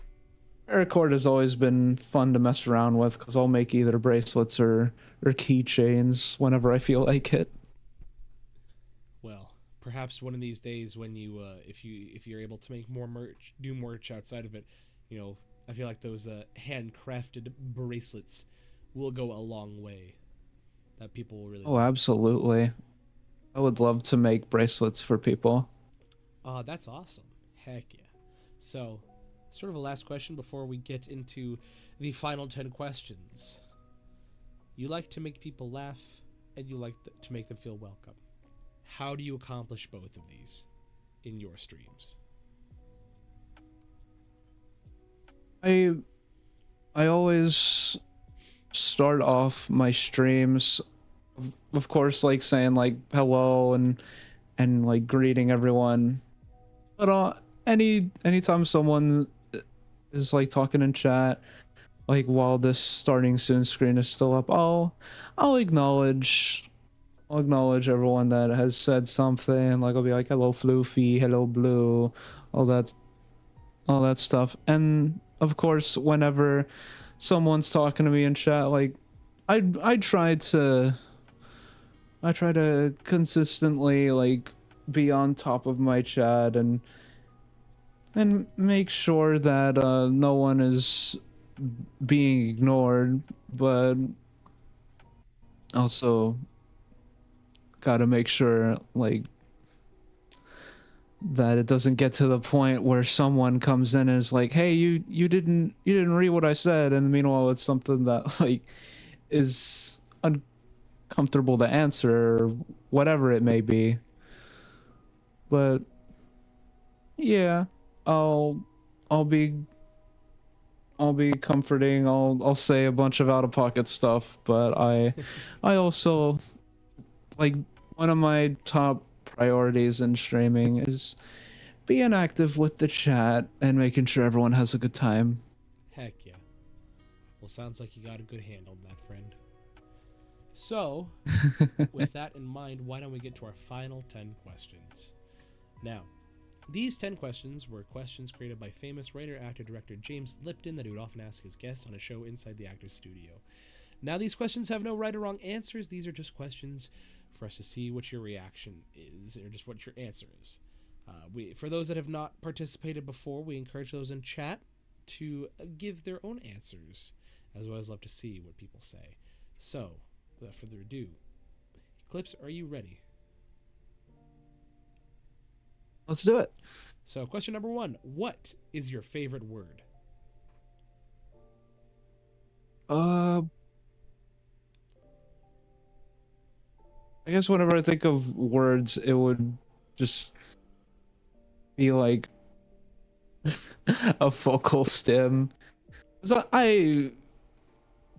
paracord has always been fun to mess around with because I'll make either bracelets or keychains whenever I feel like it. Well, perhaps one of these days when you if you're able to make more merch, do merch outside of it, you know, I feel like those handcrafted bracelets will go a long way. That people will really Oh, like. absolutely. I would love to make bracelets for people. That's awesome. Heck yeah. So, sort of a last question before we get into the final 10 questions. You like to make people laugh, and you like to make them feel welcome. How do you accomplish both of these in your streams? I I always start off my streams, of course, like saying like hello and like greeting everyone. But anytime someone is like talking in chat, like while this starting soon screen is still up, I'll acknowledge everyone that has said something. Like I'll be like hello Floofy, hello Blue, all that all that stuff. And of course, whenever someone's talking to me in chat, like I try to consistently like be on top of my chat and make sure that no one is being ignored, but also gotta make sure like that it doesn't get to the point where someone comes in and is like, hey, you didn't read what I said, and meanwhile it's something that like is uncomfortable to answer or whatever it may be. But yeah, I'll I'll be I'll be comforting. I'll say a bunch of out of pocket stuff, but I also like one of my top priorities in streaming is being active with the chat and making sure everyone has a good time. Heck yeah. Well, sounds like you got a good handle on that, friend. So, with that in mind, why don't we get to our final 10 questions? Now, these 10 questions were questions created by famous writer, actor, director James Lipton that he would often ask his guests on a show inside the actor's studio. Now, these questions have no right or wrong answers. These are just questions for us to see what your reaction is, or just what your answer is. For those that have not participated before, we encourage those in chat to give their own answers, as well as love to see what people say. So, without further ado, Eclipse, are you ready? Let's do it. So, question number 1. What is your favorite word? I guess whenever I think of words, it would just be like a vocal stem. So I'm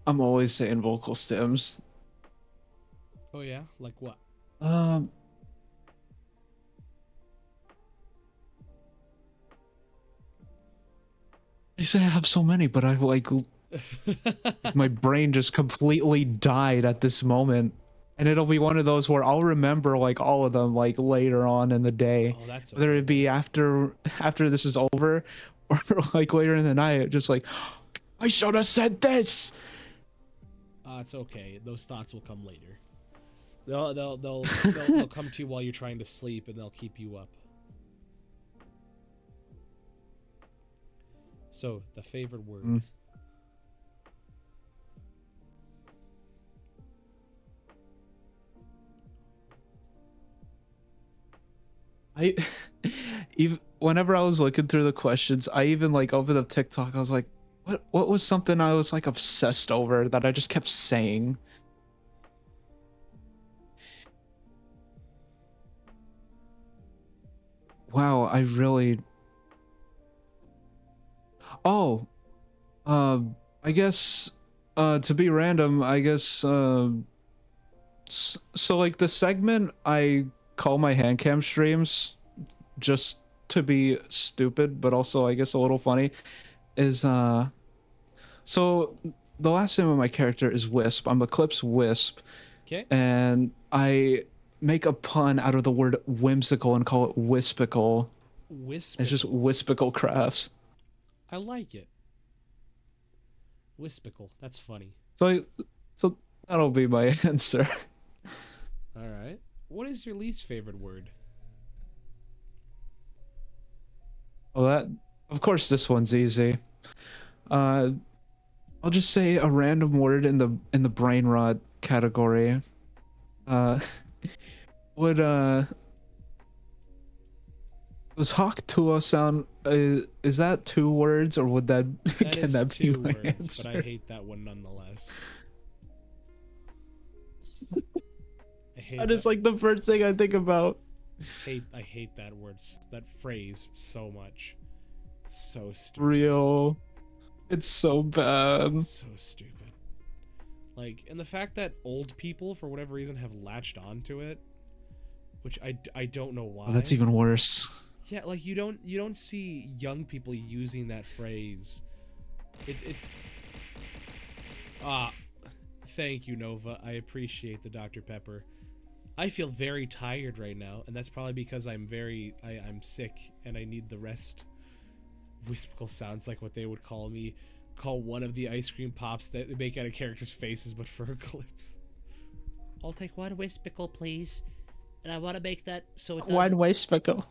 always saying vocal stems. Oh yeah? Like what? Um, I say I have so many, but I like my brain just completely died at this moment. And it'll be one of those where I'll remember like all of them like later on in the day. Oh, that's Whether okay. it be after this is over or like later in the night, just like I should have said this. It's okay. Those thoughts will come later. They'll come to you while you're trying to sleep, and they'll keep you up. So, the favorite word. Mm. I even whenever I was looking through the questions, I even like opened up TikTok. I was like, what was something I was like obsessed over that I just kept saying? Wow, I really. Oh, I guess to be random, I guess so like the segment I call my hand cam streams just to be stupid, but also I guess a little funny is so the last name of my character is Wisp. I'm Eclipse Wisp. Okay. And I make a pun out of the word whimsical and call it Wispical. It's just Wispical. Wispical Crafts. I like it. Wispical. That's funny. So that'll be my answer. All right. What is your least favorite word? Well, that of course this one's easy. Uh, I'll just say a random word in the brain rot category. Uh, would does Hawk Tuo sound? Is that two words or would that That can is that be two my words, answer? but I hate that one nonetheless. I hate That is like the first thing I think about. I hate that word, that phrase so much. It's so stupid. Real. It's so bad. It's so stupid. Like, and the fact that old people, for whatever reason, have latched onto it, which I don't know why. Oh, that's even worse. Yeah, like you don't see young people using that phrase. It's thank you, Nova. I appreciate the Dr. Pepper. I feel very tired right now, and that's probably because I'm sick and I need the rest. Wispical sounds like what they would call one of the ice cream pops that they make out of characters' faces, but for Eclipse. I'll take one Wispical, please. And I want to make that so it doesn't... One Wispical.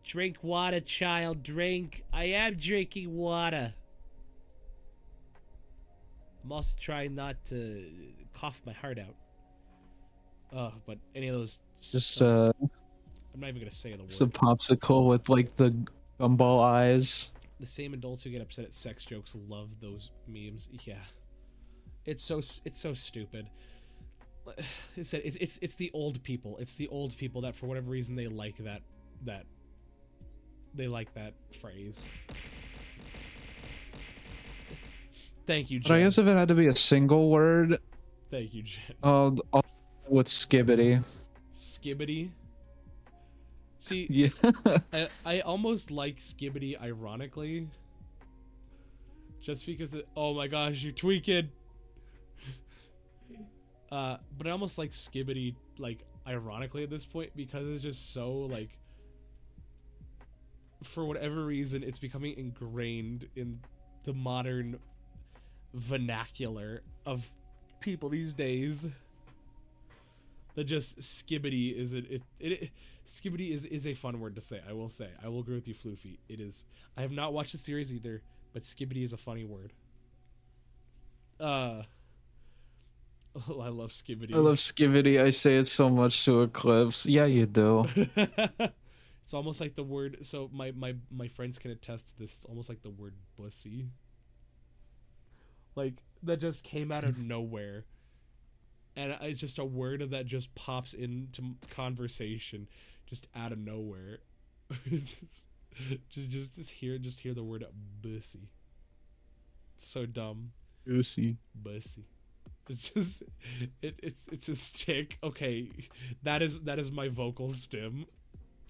Drink water, child, drink. I am drinking water. I'm also trying not to cough my heart out. But any of those... Just I'm not even going to say the word. Just a popsicle with like the gumball eyes. The same adults who get upset at sex jokes love those memes. Yeah. It's so stupid. It's the old people. It's the old people that for whatever reason they like that they like that phrase. Thank you, Jen. But I guess if it had to be a single word, thank you, Jen. I'll go with skibbity. Skibbity. See, yeah. I almost like skibbity ironically. Just because oh my gosh, you tweaking. But I almost like skibbity like ironically at this point because it's just so like for whatever reason it's becoming ingrained in the modern vernacular of people these days. That just skibbity is skibbity is a fun word to say. I will say. I will agree with you, Floofy. It is. I have not watched the series either, but skibbity is a funny word. I love skibbity. I love skibbity. I say it so much to Eclipse. Yeah, you do. It's almost like the word. So my friends can attest to this. It's almost like the word bussy. Like that just came out of nowhere. And it's just a word that just pops into conversation, just out of nowhere. just hear the word bussy. It's so dumb. Bussy. It's just it's a tick. Okay, that is my vocal stim.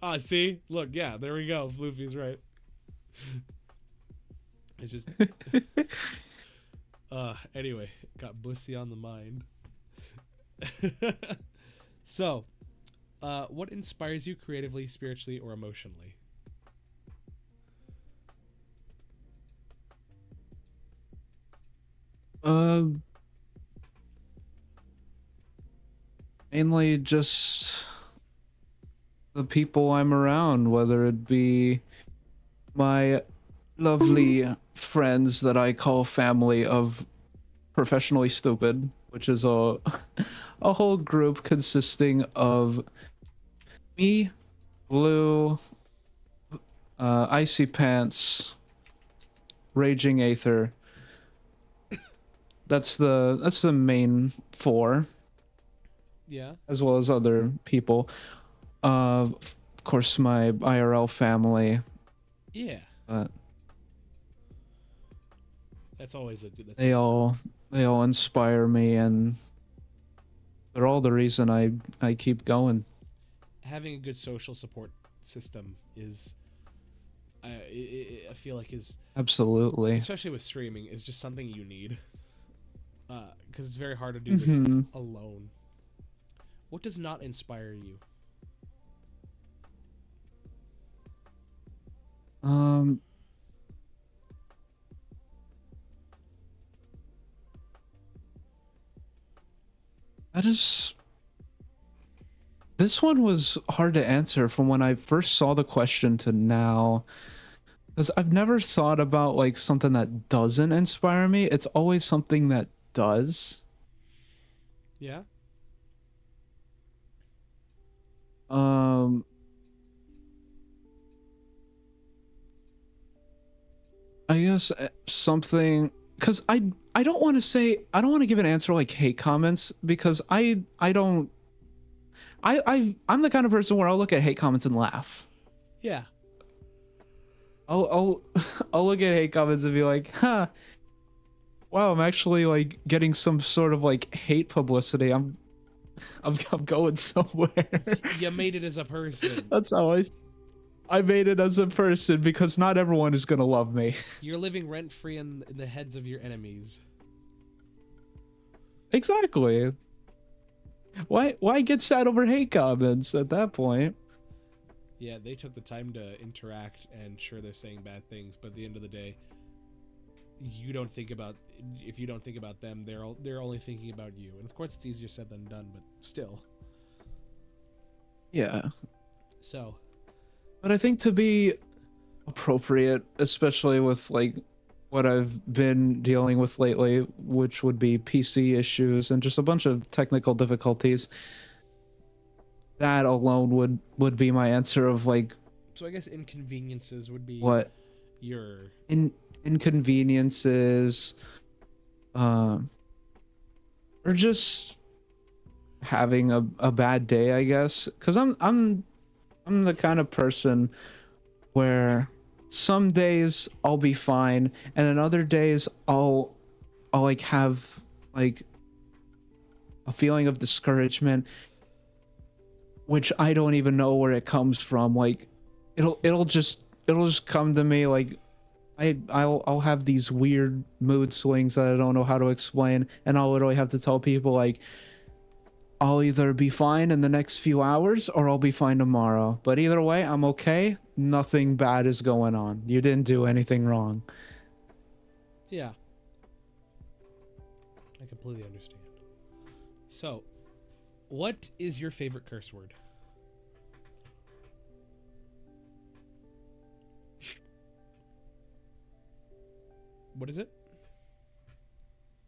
Ah, see, look, yeah, there we go. Floofy's right. It's just. Anyway, got bussy on the mind. So, what inspires you creatively, spiritually, or emotionally? Mainly just the people I'm around, whether it be my lovely friends that I call family of professionally stupid, which is a a whole group consisting of me, Blue, Icy Pants, Raging Aether. That's the main four, Yeah. as well as other people. Of course, my IRL family. Yeah. But That's always a good. That's a they good group. all inspire me, and they're all the reason I keep going. Having a good social support system is, I feel like is, Absolutely. especially with streaming, is just something you need. Because it's very hard to do this Hmm. alone. What does not inspire you? Um, that is this one was hard to answer from when I first saw the question to now. Because I've never thought about like something that doesn't inspire me. It's always something that does. Yeah. Um, I guess something because I don't want to say I don't want to give an answer like hate comments because I don't I'm the kind of person where I'll look at hate comments and laugh. Yeah. I'll I'll look at hate comments and be like, huh, wow, I'm actually like getting some sort of like hate publicity. I'm going somewhere. You made it as a person. That's how I made it as a person because not everyone is gonna love me. You're living rent free in the heads of your enemies. Exactly. Why get sad over hate comments at that point? Yeah, they took the time to interact, and sure, they're saying bad things, but at the end of the day, you don't think about if you don't think about them, they're only thinking about you. And of course, it's easier said than done, but still. Yeah. So, But I think to be appropriate, especially with like what I've been dealing with lately, which would be PC issues and just a bunch of technical difficulties, that alone would be my answer of like so I guess inconveniences would be what your inconveniences, um, or just having a bad day, I guess. Because I'm the kind of person where some days I'll be fine, and then other days I'll like have like a feeling of discouragement, which I don't even know where it comes from. Like it'll just come to me like I'll have these weird mood swings that I don't know how to explain, and I'll literally have to tell people like I'll either be fine in the next few hours or I'll be fine tomorrow. But either way, I'm okay. Nothing bad is going on. You didn't do anything wrong. yeah. I completely understand. So, what is your favorite curse word? What is it?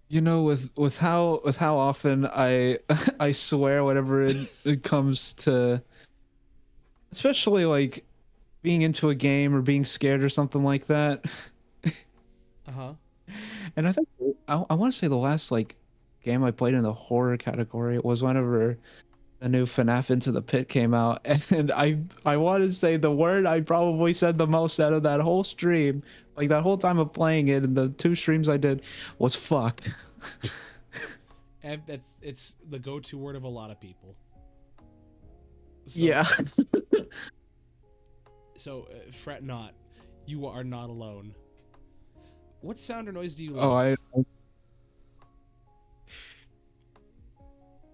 You know, with how often I I swear whenever it comes to especially like being into a game or being scared or something like that. Uh huh. And I think I want to say the last like game I played in the horror category was whenever the new FNAF Into the Pit came out, and I want to say the word I probably said the most out of that whole stream, like that whole time of playing it, and the two streams I did, was fucked. And it's the go-to word of a lot of people. So, Yeah. so fret not, you are not alone. What sound or noise do you Oh, love?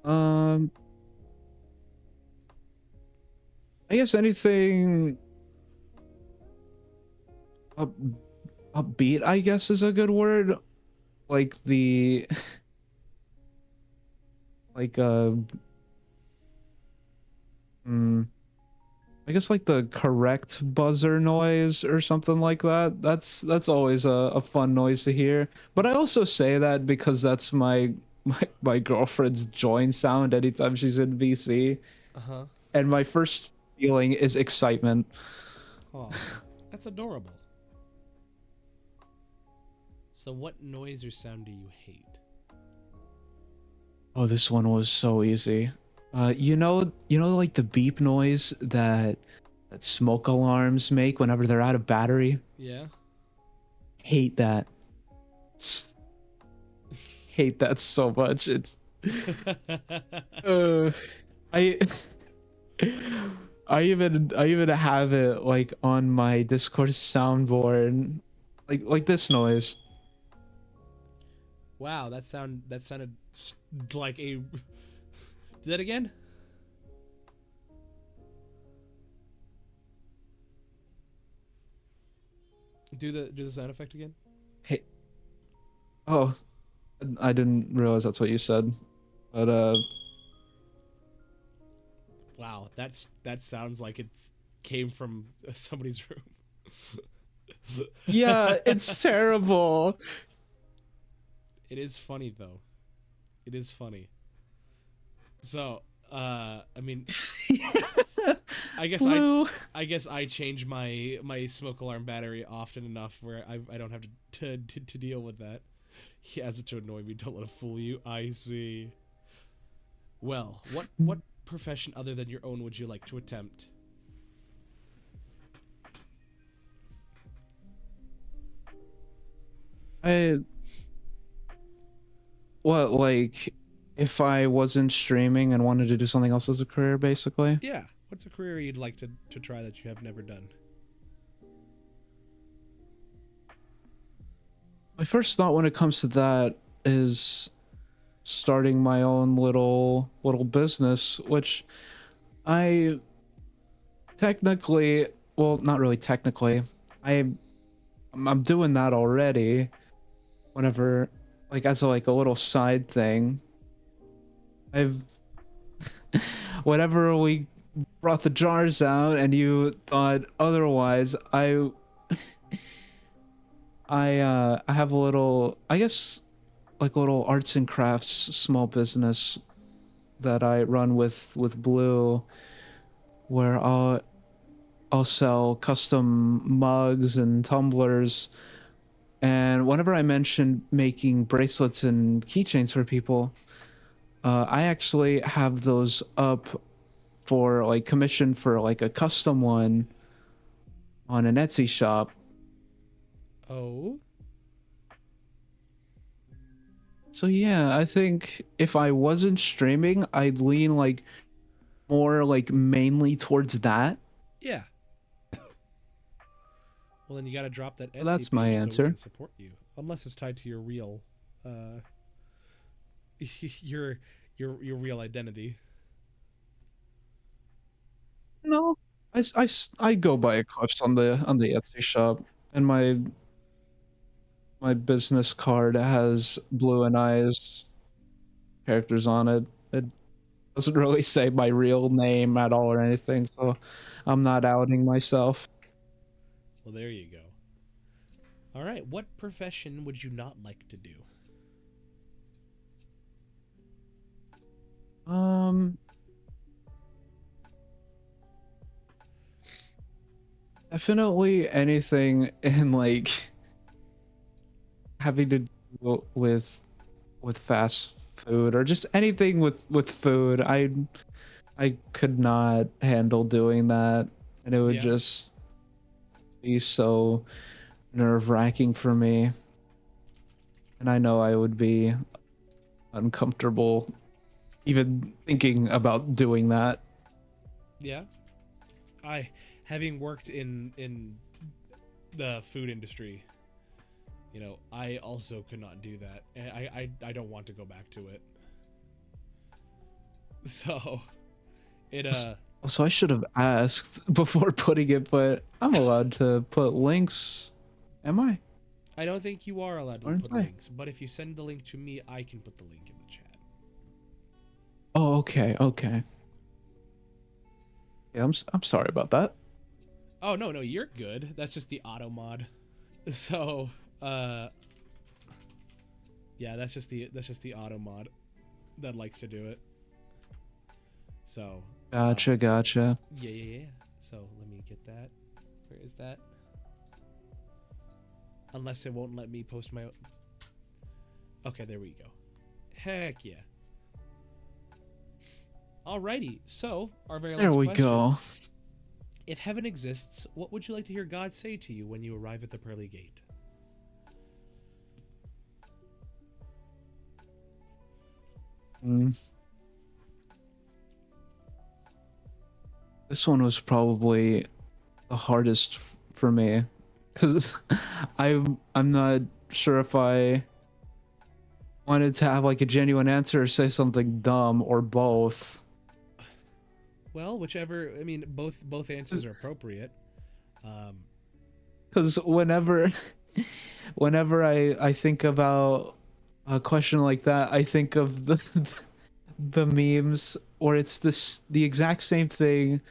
um I guess anything up, upbeat, I guess is a good word. Like the like I guess like the correct buzzer noise or something like that. That's always a fun noise to hear. But I also say that because that's my girlfriend's join sound anytime she's in VC. Uh-huh. And my first feeling is excitement. Aw, that's adorable. So what noise or sound do you hate? Oh, this one was so easy. Like the beep noise that smoke alarms make whenever they're out of battery. Yeah? Hate that. Hate that so much. It's uh, I I even have it like on my Discord soundboard, like this noise. Wow, that sounded like a. Do that again? Do the sound effect again? Hey, oh, I didn't realize that's what you said, but Wow, that sounds like it came from somebody's room. yeah, it's terrible. It is funny though. It is funny. So, I mean, I guess Blue. I guess I change my smoke alarm battery often enough where I don't have to deal with that. He has it to annoy me. Don't let it fool you. I see. Well, what profession other than your own would you like to attempt? I what like if I wasn't streaming and wanted to do something else as a career, basically. Yeah. What's a career you'd like to try that you have never done? My first thought when it comes to that is starting my own little business, which I technically, well, not really technically. I I'm doing that already whenever like as a little side thing. I've whenever we brought the jars out and you thought otherwise, I have a little, I guess, like a little arts and crafts small business that I run with Blue, where I'll sell custom mugs and tumblers. And whenever I mention making bracelets and keychains for people, I actually have those up for like commission for like a custom one on an Etsy shop. Oh, So yeah, I think if I wasn't streaming, I'd lean like more like mainly towards that. yeah. Well, then you got to drop that So Etsy that's my page so we can answer. support you. Unless it's tied to your real, uh, your your real identity. No, I go by Eclipse on the Etsy shop, and my business card has Blue and Eyes characters on it. It doesn't really say my real name at all or anything, so I'm not outing myself. Well, there you go. All right. What profession would you not like to do? Um, Definitely anything in like having to do with fast food or just anything with food. I could not handle doing that, and it would Yeah. just be so nerve-wracking for me. And I know I would be uncomfortable even thinking about doing that. Yeah. I, having worked in the food industry, I also could not do that. And I don't want to go back to it. So, it So I should have asked before putting it, but I'm allowed to put links. Am I? I don't think you are allowed to Aren't put I? links, but if you send the link to me, I can put the link in the chat. Oh, okay, okay. Yeah, I'm sorry about that. Oh no, you're good. That's just the auto mod. So, yeah, that's just the auto mod that likes to do it. So, Gotcha. yeah. So let me get that. Where is that? Unless it won't let me post my. Okay, there we go. Heck yeah. Alrighty, so our very last There we question. go. If heaven exists, what would you like to hear God say to you when you arrive at the pearly gate? This one was probably the hardest for me because I'm not sure if I wanted to have like a genuine answer or say something dumb or both. Well, whichever. I mean, both answers are appropriate. Because whenever I think about a question like that, I think of the memes, or it's the exact same thing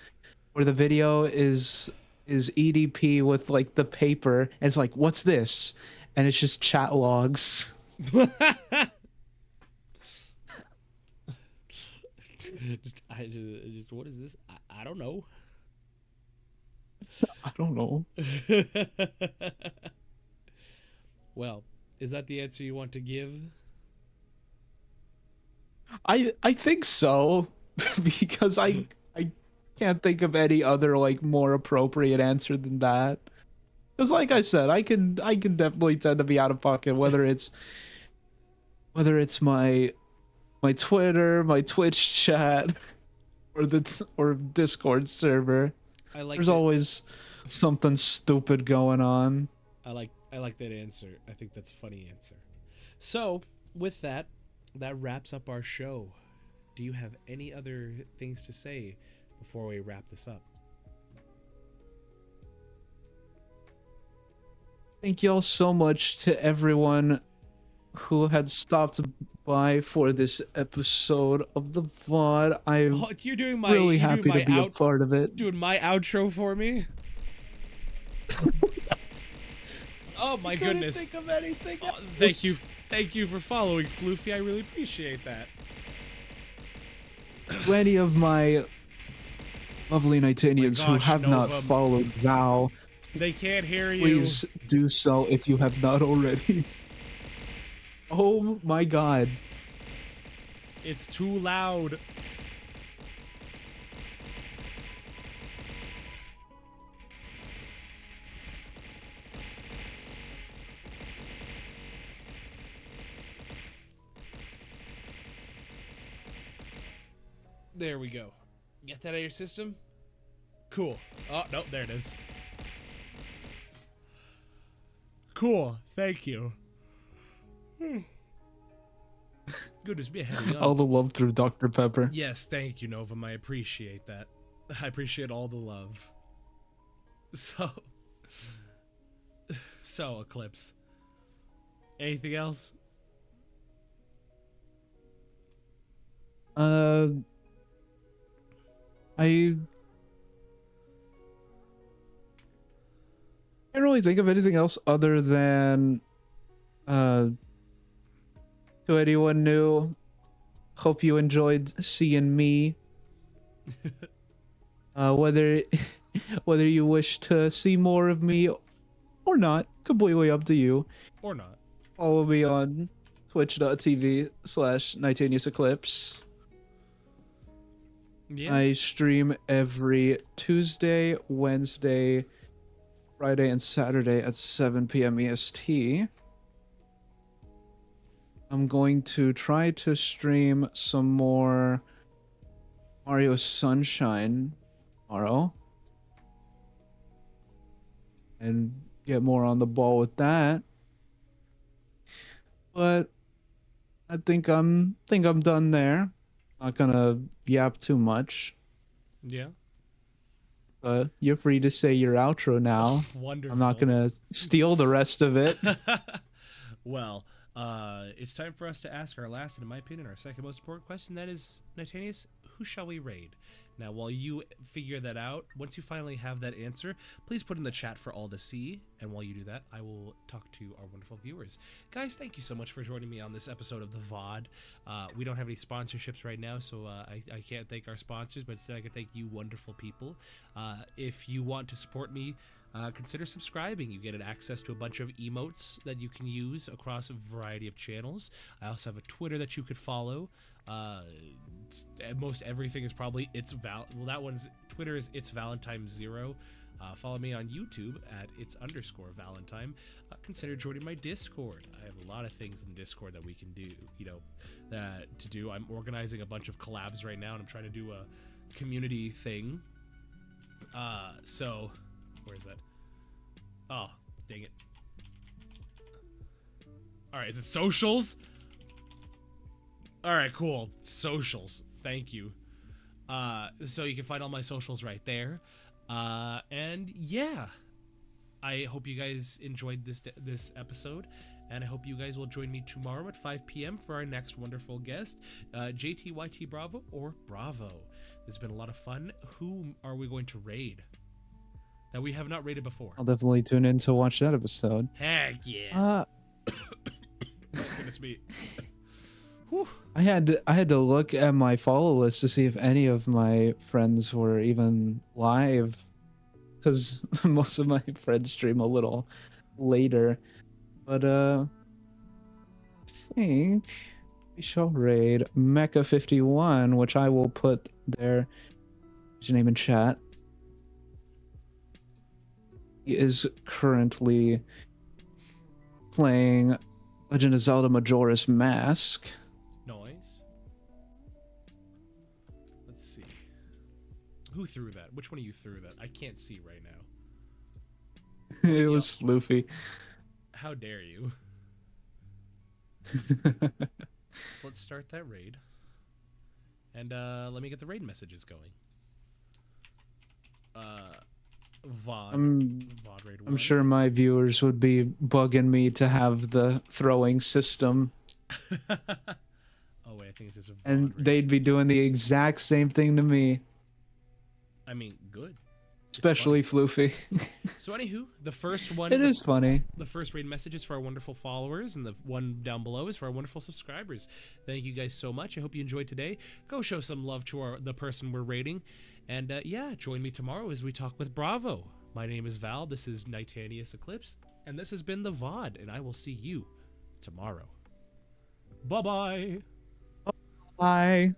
where the video is EDP with like the paper, and it's like, what's this? And it's just chat logs. just what is this? I don't know. I don't know. Well, is that the answer you want to give? I think so because I can't think of any other like more appropriate answer than that. Because like I said, I can definitely tend to be out of pocket, whether it's my Twitter, my Twitch chat, or Discord server. There's always something stupid going on. I like that answer. I think that's a funny answer. So, with that wraps up our show. Do you have any other things to say before we wrap this up? Thank you all so much to everyone who had stopped by for this episode of the VOD. I'm really happy to be a part of it. Doing my outro for me? Oh my goodness. Think of anything else. Thank you for following, Floofy. I really appreciate that. To any of my lovely Nightanians who have not followed Val, they can't hear you. Please do so if you have not already. Oh my god. It's too loud. There we go. Get that out of your system? Cool. Oh, no, there it is. Cool. Thank you. Goodness me, a heavy all the love through Dr. Pepper. Yes, thank you, Novum. I appreciate that. I appreciate all the love. So, Eclipse. Anything else? I can't really think of anything else other than to anyone new, hope you enjoyed seeing me. Whether you wish to see more of me or not, completely up to you. Or not. Follow me on twitch.tv/NightaniusEclipse. Yeah. I stream every Tuesday, Wednesday, Friday, and Saturday at 7 p.m. EST. I'm going to try to stream some more Mario Sunshine tomorrow and get more on the ball with that. But I think I'm done there. Not gonna yap too much. Yeah. But you're free to say your outro now. Wonderful. I'm not gonna steal the rest of it. Well, it's time for us to ask our last, and in my opinion, our second most important question. That is, Nightanius, who shall we raid? Now, while you figure that out, once you finally have that answer, please put in the chat for all to see. And while you do that, I will talk to our wonderful viewers. Guys, thank you so much for joining me on this episode of the VOD. We don't have any sponsorships right now, so I can't thank our sponsors, but instead I can thank you wonderful people. If you want to support me, consider subscribing. You get access to a bunch of emotes that you can use across a variety of channels. I also have a Twitter that you could follow. Most everything is probably Twitter is It's Valentine 0. Follow me on YouTube at its_Valentine. Consider joining my Discord. I have a lot of things in Discord that we can do, to do. I'm organizing a bunch of collabs right now, and I'm trying to do a community thing. So where is that? Oh, dang it. All right, is it socials? All right, cool. Socials. Thank you. So you can find all my socials right there. And yeah, I hope you guys enjoyed this episode, and I hope you guys will join me tomorrow at 5 p.m. for our next wonderful guest, JTYT Bravo or Bravo. This has been a lot of fun. Who are we going to raid that we have not raided before? I'll definitely tune in to watch that episode. Heck yeah. Goodness me. Whew. I had to look at my follow list to see if any of my friends were even live, because most of my friends stream a little later. But I think we shall raid Mecha51, which I will put their name in chat. He is currently playing Legend of Zelda Majora's Mask. Noise. Let's see. Who threw that? Which one of you threw that? I can't see right now. It was Floofy. How dare you? So let's start that raid. And let me get the raid messages going. VOD raid 1. I'm sure my viewers would be bugging me to have the throwing system. Oh wait, I think it's just a VOD And raid. they'd be doing the exact same thing to me. I mean, good. Especially Floofy. So anywho, the first one... It is funny. The first raid message is for our wonderful followers, and the one down below is for our wonderful subscribers. Thank you guys so much. I hope you enjoyed today. Go show some love to the person we're raiding. And yeah, join me tomorrow as we talk with Bravo. My name is Val. This is NightaniusEclipse. And this has been the VOD. And I will see you tomorrow. Bye-bye. Bye.